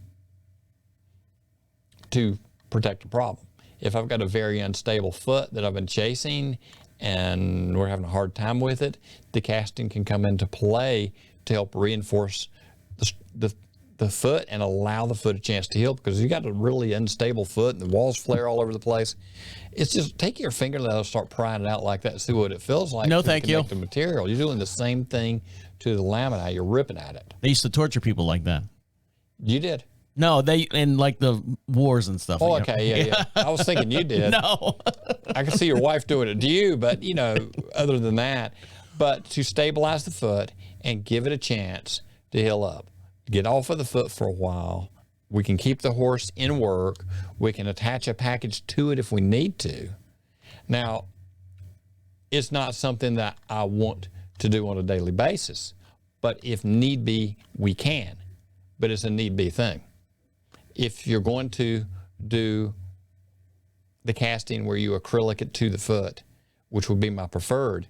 Speaker 2: protect the problem. If I've got a very unstable foot that I've been chasing and we're having a hard time with it, the casting can come into play to help reinforce the foot and allow the foot a chance to heal, because you got a really unstable foot and the walls flare all over the place. It's just take your fingernail and start prying it out like that and see what it feels like.
Speaker 1: No, thank you.
Speaker 2: The material. You're doing the same thing to the laminate. You're ripping at it.
Speaker 1: They used to torture people like that.
Speaker 2: You did.
Speaker 1: No, they in like the wars and stuff.
Speaker 2: Oh, okay, yeah. I was thinking you did.
Speaker 1: No.
Speaker 2: I can see your wife doing it to you, but other than that, but to stabilize the foot and give it a chance to heal up. Get off of the foot for a while. We can keep the horse in work. We can attach a package to it if we need to. Now, it's not something that I want to do on a daily basis, but if need be, we can. But it's a need be thing. If you're going to do the casting where you acrylic it to the foot, which would be my preferred,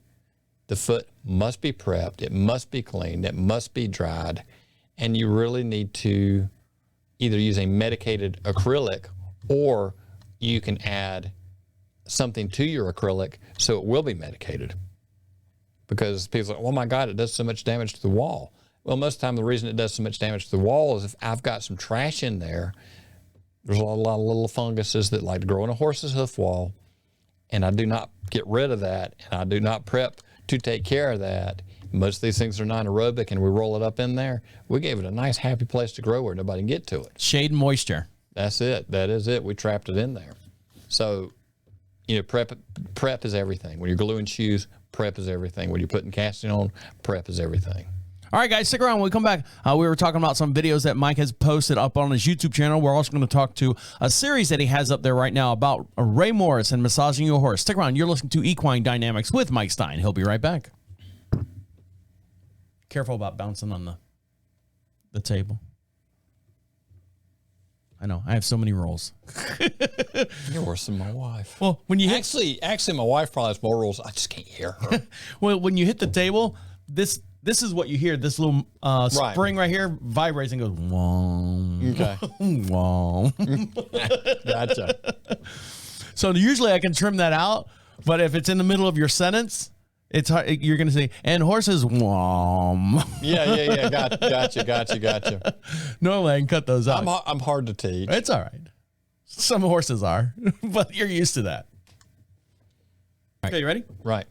Speaker 2: the foot must be prepped, it must be cleaned, it must be dried, and you really need to either use a medicated acrylic or you can add something to your acrylic so it will be medicated. Because people are like, oh my God, it does so much damage to the wall. Well, most of the time the reason it does so much damage to the wall is if I've got some trash in there, there's a lot of little funguses that like to grow in a horse's hoof wall, and I do not get rid of that, and I do not prep to take care of that. Most of these things are non-aerobic, and we roll it up in there. We gave it a nice, happy place to grow where nobody can get to it.
Speaker 1: Shade and moisture.
Speaker 2: That's it. That is it. We trapped it in there. So, prep is everything. When you're gluing shoes, prep is everything. When you're putting casting on, prep is everything.
Speaker 1: All right, guys, stick around. When we come back, we were talking about some videos that Mike has posted up on his YouTube channel. We're also going to talk to a series that he has up there right now about Ray Morris and massaging your horse. Stick around. You're listening to Equine Dynamics with Mike Stein. He'll be right back. Careful about bouncing on the table. I know. I have so many rules.
Speaker 2: You're worse than my wife.
Speaker 1: Well, when you
Speaker 2: actually, my wife probably has more rules. I just can't hear her.
Speaker 1: Well, when you hit the table, this is what you hear. This little spring right here vibrates and goes, wong.
Speaker 2: Okay.
Speaker 1: Wong.
Speaker 2: Gotcha.
Speaker 1: So usually I can trim that out, but if it's in the middle of your sentence, it's hard, you're going to say, and horses, wom.
Speaker 2: Yeah. Gotcha.
Speaker 1: Normally I can cut those out.
Speaker 2: I'm hard to teach.
Speaker 1: It's all right. Some horses are, but you're used to that. Okay, you ready?
Speaker 2: Right.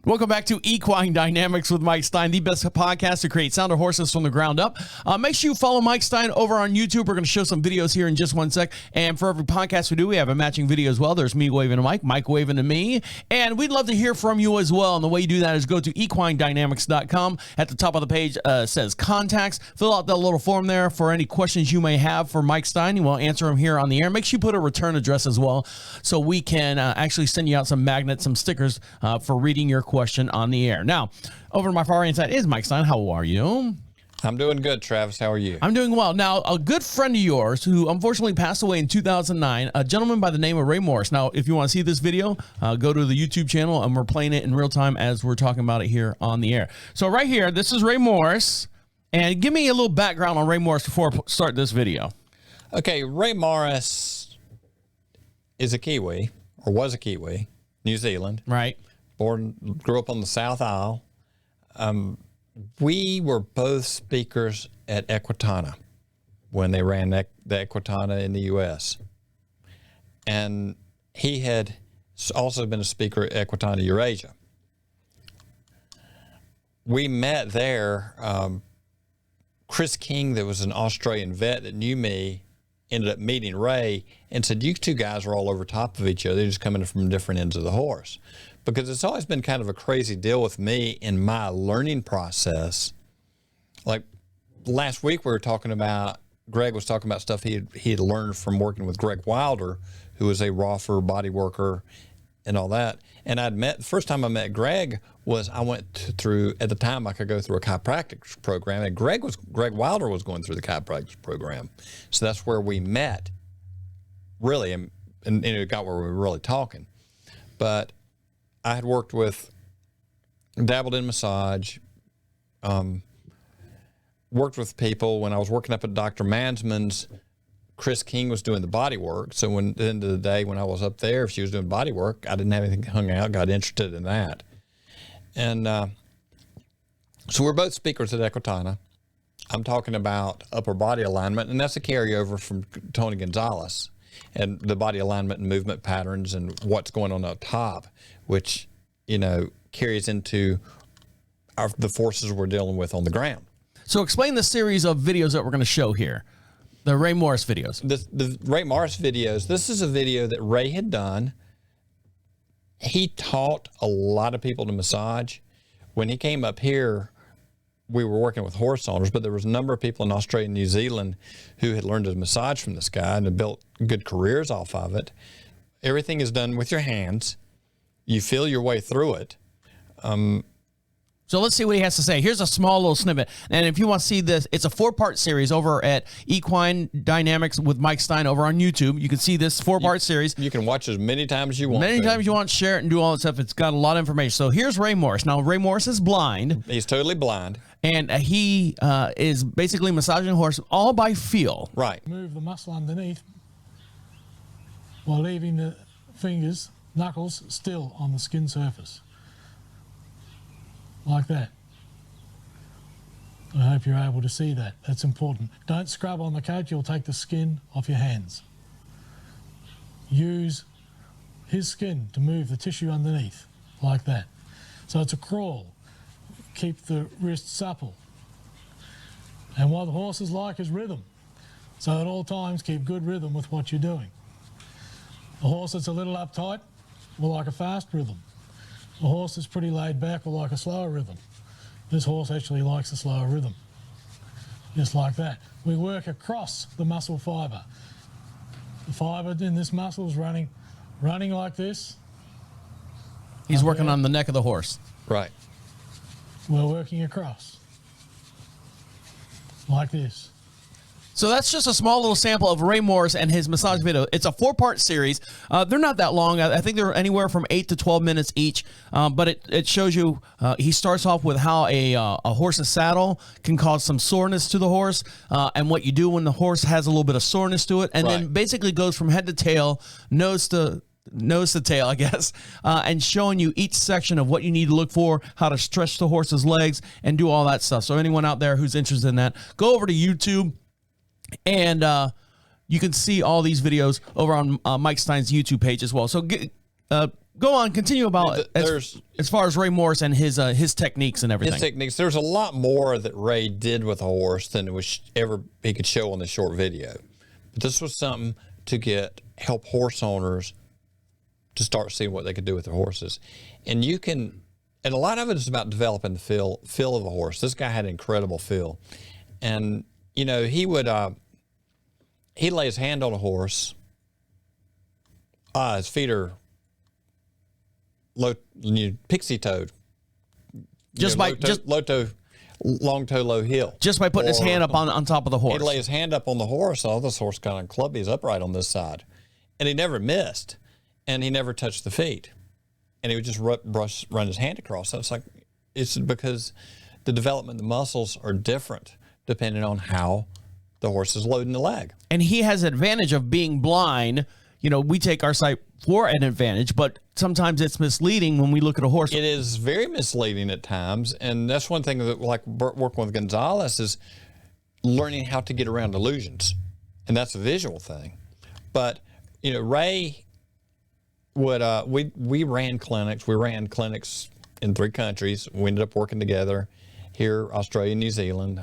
Speaker 1: Welcome back to Equine Dynamics with Mike Stein, the best podcast to create sounder horses from the ground up. Make sure you follow Mike Stein over on YouTube. We're going to show some videos here in just one sec. And for every podcast we do, we have a matching video as well. There's me waving to Mike, Mike waving to me. And we'd love to hear from you as well. And the way you do that is go to equinedynamics.com. At the top of the page says contacts. Fill out that little form there for any questions you may have for Mike Stein. We'll answer them here on the air. Make sure you put a return address as well so we can actually send you out some magnets, some stickers for reading your question on the air. Now, over to my far right side is Mike Stein. How are you?
Speaker 2: I'm doing good, Travis. How are you?
Speaker 1: I'm doing well. Now, a good friend of yours who unfortunately passed away in 2009, a gentleman by the name of Ray Morris. Now, if you want to see this video, go to the YouTube channel, and we're playing it in real time as we're talking about it here on the air. So right here, this is Ray Morris. And give me a little background on Ray Morris before I start this video.
Speaker 2: Okay, Ray Morris is a Kiwi, or was a Kiwi, New Zealand.
Speaker 1: Right.
Speaker 2: Grew up on the South Isle. We were both speakers at Equitana when they ran the Equitana in the U.S. And he had also been a speaker at Equitana Eurasia. We met there. Chris King, that was an Australian vet that knew me, ended up meeting Ray and said, you two guys are all over top of each other. They're just coming from different ends of the horse. Because it's always been kind of a crazy deal with me in my learning process. Like last week we were talking about, Greg was talking about stuff he had learned from working with Greg Wilder, who was a ROFR body worker and all that. And the first time I met Greg was I went through, at the time I could go through a chiropractic program, and Greg Wilder was going through the chiropractic program. So that's where we met, really, and it got where we were really talking. But I had dabbled in massage, worked with people when I was working up at Dr. Mansman's. Chris King was doing the body work. So when at the end of the day, when I was up there, if she was doing body work, I didn't have anything hung out, got interested in that. And so we're both speakers at Equitana. I'm talking about upper body alignment, and that's a carryover from Tony Gonzalez and the body alignment and movement patterns and what's going on up top, which, you know, carries into the forces we're dealing with on the ground.
Speaker 1: So explain the series of videos that we're going to show here. The Ray Morris videos.
Speaker 2: The Ray Morris videos, this is a video that Ray had done. He taught a lot of people to massage. When he came up here, we were working with horse owners, but there was a number of people in Australia and New Zealand who had learned to massage from this guy and had built good careers off of it. Everything is done with your hands. You feel your way through it.
Speaker 1: So let's see what he has to say. Here's a small little snippet. And if you want to see this, it's a 4-part series over at Equine Dynamics with Mike Stein over on YouTube. You can see this 4-part series.
Speaker 2: You can watch as many times as you want.
Speaker 1: Many times you want, share it and do all that stuff. It's got a lot of information. So here's Ray Morris. Now, Ray Morris is blind.
Speaker 2: He's totally blind.
Speaker 1: And he is basically massaging a horse all by feel.
Speaker 2: Right.
Speaker 5: Move the muscle underneath while leaving the fingers, knuckles, still on the skin surface. Like that. I hope you're able to see that. That's important. Don't scrub on the coat, you'll take the skin off your hands. Use his skin to move the tissue underneath, like that. So it's a crawl. Keep the wrists supple. And what the horses like is rhythm. So at all times, keep good rhythm with what you're doing. A horse that's a little uptight will like a fast rhythm. A horse that's pretty laid back will like a slower rhythm. This horse actually likes a slower rhythm. Just like that. We work across the muscle fibre. The fibre in this muscle is running like this.
Speaker 1: He's working on the neck of the horse.
Speaker 2: Right.
Speaker 5: We're working across. Like this.
Speaker 1: So that's just a small little sample of Ray Morris and his massage video. It's a 4-part series. They're not that long. I think they're anywhere from 8 to 12 minutes each. But it shows you, he starts off with how a horse's saddle can cause some soreness to the horse, and what you do when the horse has a little bit of soreness to it. And then basically goes from head to tail, nose to tail, I guess, and showing you each section of what you need to look for, how to stretch the horse's legs, and do all that stuff. So anyone out there who's interested in that, go over to YouTube. And you can see all these videos over on Mike Stein's YouTube page as well. So go on, continue about as far as Ray Morris and his techniques and everything.
Speaker 2: His techniques. There's a lot more that Ray did with a horse than it was ever he could show on the short video. But this was something to help horse owners to start seeing what they could do with their horses. And a lot of it is about developing the feel of a horse. This guy had incredible feel. And you know, he'd lay his hand on a horse. His feet are pixie-toed. Long toe, low heel.
Speaker 1: Just by putting his hand up on top of the horse.
Speaker 2: He'd lay his hand up on the horse. Oh, this horse kind of clubby. He's upright on this side. And he never missed. And he never touched the feet. And he would just run his hand across. So it's because the development of the muscles are different depending on how the horse is loading the leg.
Speaker 1: And he has an advantage of being blind. You know, we take our sight for an advantage, but sometimes it's misleading when we look at a horse.
Speaker 2: It is very misleading at times, and that's one thing that, like working with Gonzalez, is learning how to get around illusions, and that's a visual thing. But you know, Ray would we ran clinics. We ran clinics in 3 countries. We ended up working together. Here, Australia, New Zealand.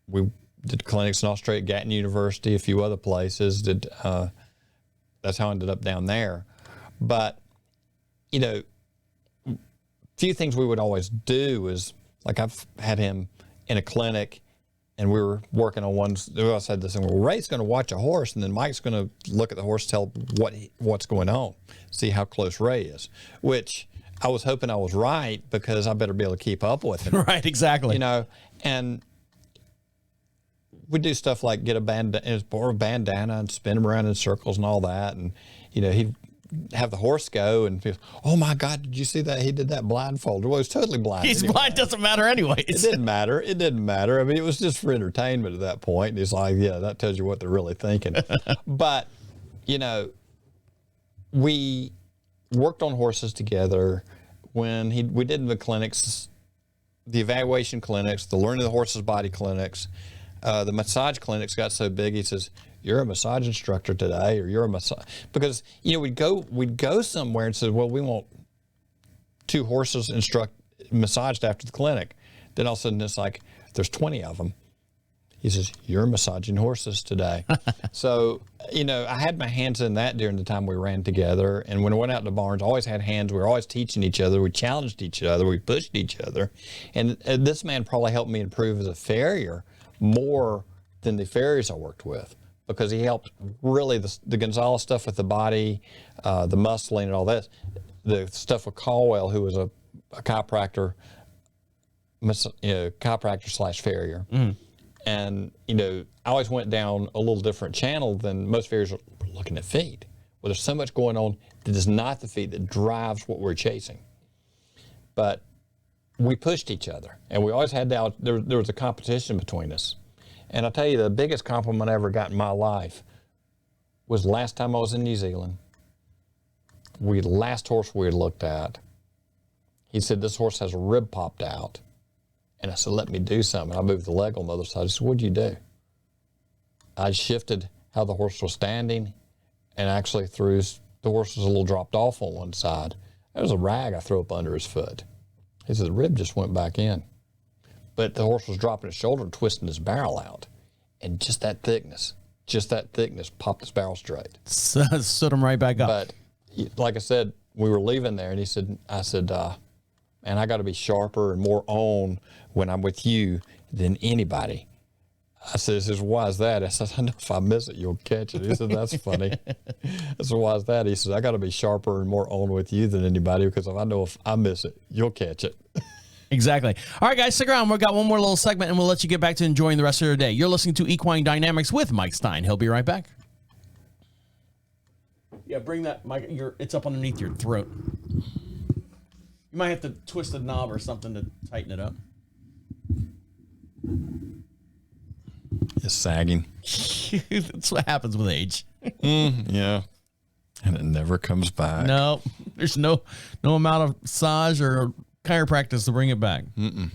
Speaker 2: We did clinics in Australia, Gatton University, a few other places. That's how I ended up down there. But, you know, a few things we would always do is, like I've had him in a clinic and we were working on one. I said this thing, well, Ray's going to watch a horse and then Mike's going to look at the horse, tell what's going on, see how close Ray is, which I was hoping I was right because I better be able to keep up with him.
Speaker 1: Right, exactly.
Speaker 2: You know, and we do stuff like get a bandana and spin him around in circles and all that. And, you know, he'd have the horse go and feel, oh my God, did you see that? He did that blindfolded. Well, he was totally blind.
Speaker 1: He's
Speaker 2: anyway.
Speaker 1: blind, doesn't matter anyways.
Speaker 2: It didn't matter. It didn't matter. I mean, it was just for entertainment at that point. And it's like, yeah, that tells you what they're really thinking. But, you know, we worked on horses together when we did the clinics, the evaluation clinics, the learning the horse's body clinics. The massage clinics got so big, he says, you're a massage instructor today, or you're a massage, because, you know, we'd go somewhere and say, well, we want 2 horses massaged after the clinic. Then all of a sudden it's like, there's 20 of them. He says, you're massaging horses today. So, you know, I had my hands in that during the time we ran together. And when I went out in the barns, I always had hands. We were always teaching each other. We challenged each other. We pushed each other. And this man probably helped me improve as a farrier more than the farriers I worked with, because he helped really the Gonzalez stuff with the body, the muscling and all that. The stuff with Caldwell, who was a chiropractor, chiropractor / farrier. And, you know, I always went down a little different channel than most farriers are looking at feet. Well, there's so much going on that is not the feet that drives what we're chasing. But we pushed each other, and we always had there was a competition between us. And I'll tell you, the biggest compliment I ever got in my life was last time I was in New Zealand. Last horse we had looked at, he said, this horse has a rib popped out. And I said, let me do something. I moved the leg on the other side. I said, what'd you do? I shifted how the horse was standing, and actually the horse was a little dropped off on one side. There was a rag I threw up under his foot. He said, the rib just went back in. But the horse was dropping his shoulder and twisting his barrel out. And just that thickness popped his barrel straight.
Speaker 1: Stood him right back up.
Speaker 2: But like I said, we were leaving there, and I said, man, I got to be sharper and more on when I'm with you than anybody. I said, he says, why is that? I said, I know if I miss it, you'll catch it. He said, that's funny. I said, why is that? He says, I got to be sharper and more on with you than anybody, because if I know if I miss it, you'll catch it.
Speaker 1: Exactly. All right, guys, stick around. We've got one more little segment, and we'll let you get back to enjoying the rest of your day. You're listening to Equine Dynamics with Mike Stein. He'll be right back. Yeah, bring that, Mike. It's up underneath your throat. You might have to twist a knob or something to tighten it up.
Speaker 2: It's sagging.
Speaker 1: That's what happens with age.
Speaker 2: Yeah. And it never comes back.
Speaker 1: No, there's no amount of massage or chiropractic to bring it back. All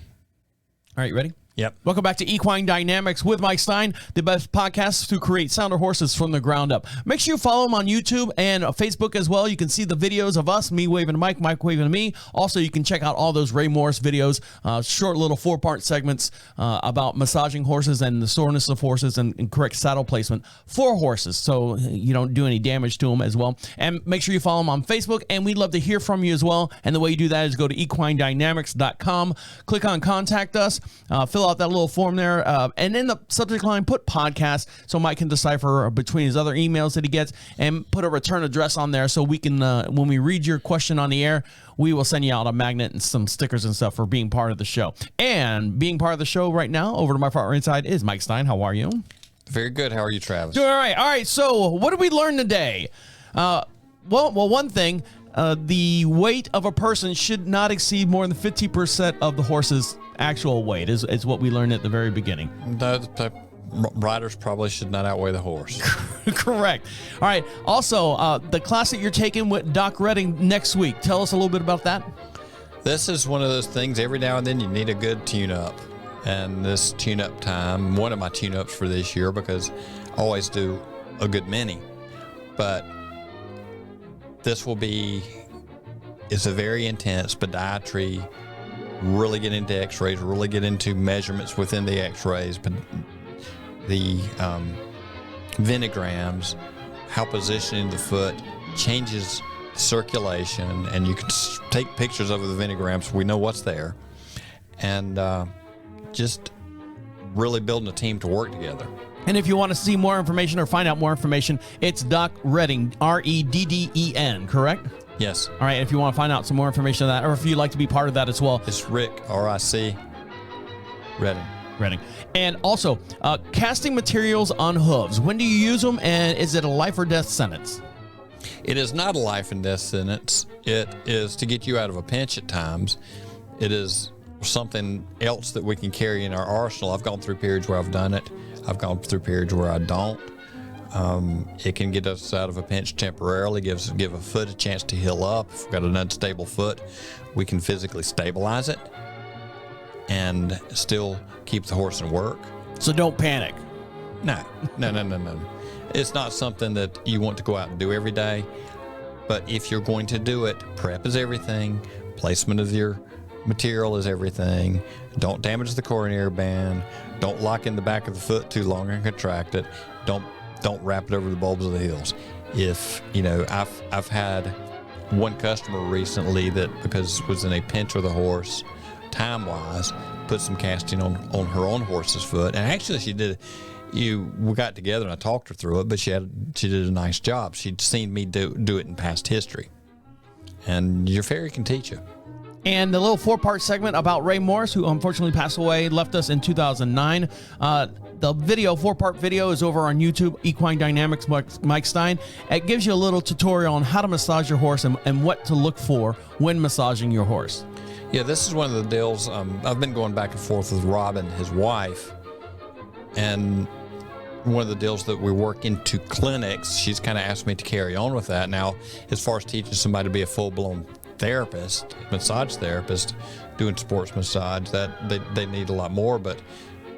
Speaker 1: right, you ready?
Speaker 2: Yep.
Speaker 1: Welcome back to Equine Dynamics with Mike Stein, the best podcast to create sounder horses from the ground up. Make sure you follow him on YouTube and Facebook as well. You can see the videos of us, me waving to Mike, Mike waving to me. Also, you can check out all those Ray Morris videos, short little 4-part segments about massaging horses and the soreness of horses and correct saddle placement for horses, so you don't do any damage to them as well. And make sure you follow him on Facebook, and we'd love to hear from you as well. And the way you do that is go to equinedynamics.com, click on Contact Us, fill out that little form there, and in the subject line put podcast, so Mike can decipher between his other emails that he gets, and put a return address on there, so we can when we read your question on the air, we will send you out a magnet and some stickers and stuff for being part of the show. And being part of the show right now, over to my far right side, is Mike Stein. How are you?
Speaker 2: Very good. How are you, Travis?
Speaker 1: Doing all right. So what did we learn today? Well, one thing, the weight of a person should not exceed more than 50% of the horse's actual weight is what we learned at the very beginning.
Speaker 2: The riders probably should not outweigh the horse.
Speaker 1: Correct. All right. Also, the class that you're taking with Doc Redden next week, tell us a little bit about that.
Speaker 2: This is one of those things, every now and then you need a good tune-up. And this tune-up time, one of my tune-ups for this year, because I always do a good many. But this it's a very intense podiatry, really get into x-rays, really get into measurements within the x-rays, but the venograms, how positioning the foot changes circulation, and you can take pictures of the venograms. We know what's there, and just really building a team to work together.
Speaker 1: And if you want to see more information or find out more information, it's Doc Redden, Redden, correct?
Speaker 2: Yes.
Speaker 1: All right, if you want to find out some more information on that, or if you'd like to be part of that as well.
Speaker 2: It's Ric, R-I-C, Redden.
Speaker 1: And also, casting materials on hooves. When do you use them, and is it a life or death sentence?
Speaker 2: It is not a life and death sentence. It is to get you out of a pinch at times. It is something else that we can carry in our arsenal. I've gone through periods where I've done it. I've gone through periods where I don't. It can get us out of a pinch temporarily, give a foot a chance to heal up. If we've got an unstable foot, we can physically stabilize it and still keep the horse in work.
Speaker 1: So don't panic.
Speaker 2: No. It's not something that you want to go out and do every day. But if you're going to do it, prep is everything. Placement of your material is everything. Don't damage the coronary band. Don't lock in the back of the foot too long and contract it. Don't wrap it over the bulbs of the heels. If, I've had one customer recently that, because was in a pinch with a horse, time-wise, put some casting on her own horse's foot. And actually she did. We got together and I talked her through it, but she did a nice job. She'd seen me do it in past history. And your fairy can teach you.
Speaker 1: And the little 4-part segment about Ray Morris, who unfortunately passed away, left us in 2009. The video, 4-part video, is over on YouTube, Equine Dynamics Mike Stein. It gives you a little tutorial on how to massage your horse and what to look for when massaging your horse.
Speaker 2: Yeah, this is one of the deals. I've been going back and forth with Robin, his wife, and one of the deals that we work into clinics, she's kind of asked me to carry on with that. Now, as far as teaching somebody to be a full-blown therapist, massage therapist, doing sports massage, that they need a lot more, but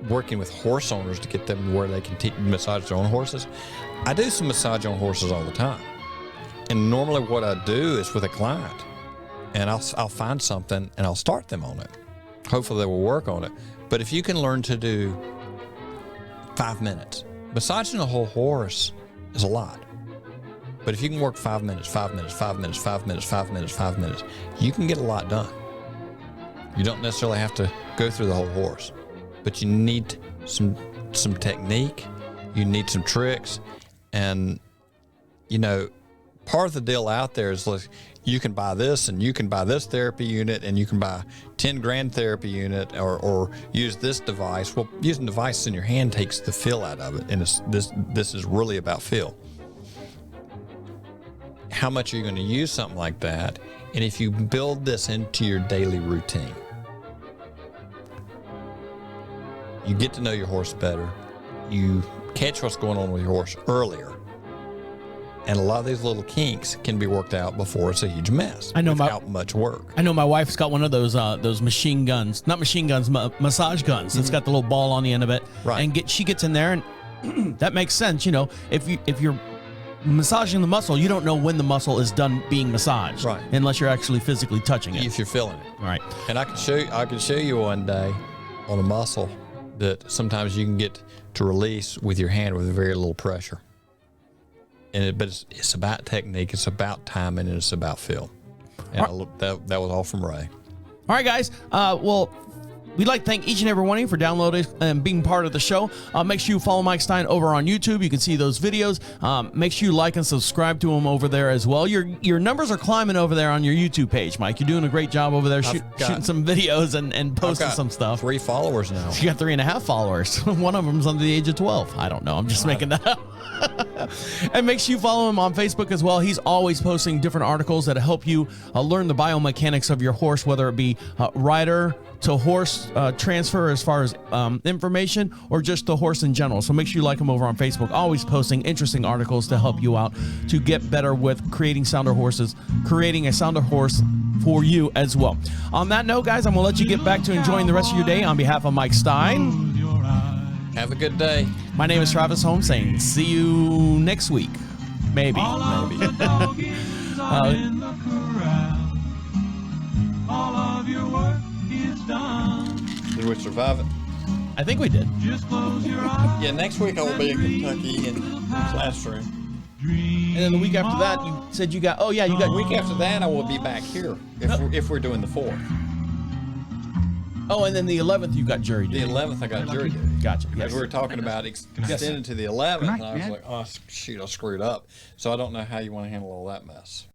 Speaker 2: working with horse owners to get them where they can massage their own horses. I do some massage on horses all the time. And normally what I do is with a client, and I'll find something and I'll start them on it. Hopefully they will work on it. But if you can learn to do 5 minutes, massaging a whole horse is a lot. But if you can work 5 minutes, 5 minutes, 5 minutes, 5 minutes, 5 minutes, 5 minutes, you can get a lot done. You don't necessarily have to go through the whole horse, but you need some technique, you need some tricks, and part of the deal out there is, like, you can buy this and you can buy this therapy unit and you can buy 10 grand therapy unit or use this device. Well, using devices in your hand takes the feel out of it, and this is really about feel. How much are you going to use something like that? And if you build this into your daily routine, you get to know your horse better. You catch what's going on with your horse earlier. And a lot of these little kinks can be worked out before it's a huge mess. Without much work.
Speaker 1: I know my wife's got one of those machine guns, not machine guns, massage guns. It's got the little ball on the end of it.
Speaker 2: Right.
Speaker 1: And she gets in there, and that makes sense. If you're massaging the muscle, you don't know when the muscle is done being massaged,
Speaker 2: right?
Speaker 1: Unless you're actually physically touching it.
Speaker 2: If you're feeling it,
Speaker 1: right?
Speaker 2: And I can show you one day on a muscle that sometimes you can get to release with your hand with very little pressure. But it's about technique, it's about timing, and it's about feel. And that was all from Ray.
Speaker 1: All right, guys. We'd like to thank each and every one of you for downloading and being part of the show. Make sure you follow Mike Stein over on YouTube. You can see those videos. Make sure you like and subscribe to him over there as well. Your numbers are climbing over there on your YouTube page, Mike. You're doing a great job over there shooting some videos and posting some stuff.
Speaker 2: 3 followers now.
Speaker 1: You got 3.5 followers. One of them's under the age of 12. I don't know. I'm just making that up. And make sure you follow him on Facebook as well. He's always posting different articles that help you learn the biomechanics of your horse, whether it be rider to horse transfer as far as information, or just the horse in general. So make sure you like him over on Facebook. Always posting interesting articles to help you out to get better with creating sounder horses, creating a sounder horse for you as well. On that note, guys, I'm going to let you get back to enjoying the rest of your day. On behalf of Mike Stein,
Speaker 2: have a good day.
Speaker 1: My name is Travis Holmes, saying see you next week. Maybe.
Speaker 6: All of the doggies are in the corral. All of your work is done.
Speaker 2: Did we survive it?
Speaker 1: I think we did.
Speaker 6: Just close your eyes.
Speaker 2: Yeah, next week I will be in Kentucky in the classroom.
Speaker 1: And then the week after that, you said you got. Oh yeah, you got.
Speaker 2: The week after that, I will be back here if we're doing the 4th.
Speaker 1: Oh, and then the 11th, you got jury duty.
Speaker 2: The 11th, I got jury duty.
Speaker 1: Gotcha.
Speaker 2: Because we were talking about extending to the 11th, and I was
Speaker 7: Dad.
Speaker 2: like, oh, shoot, I screwed up. So I don't know how you want to handle all that mess.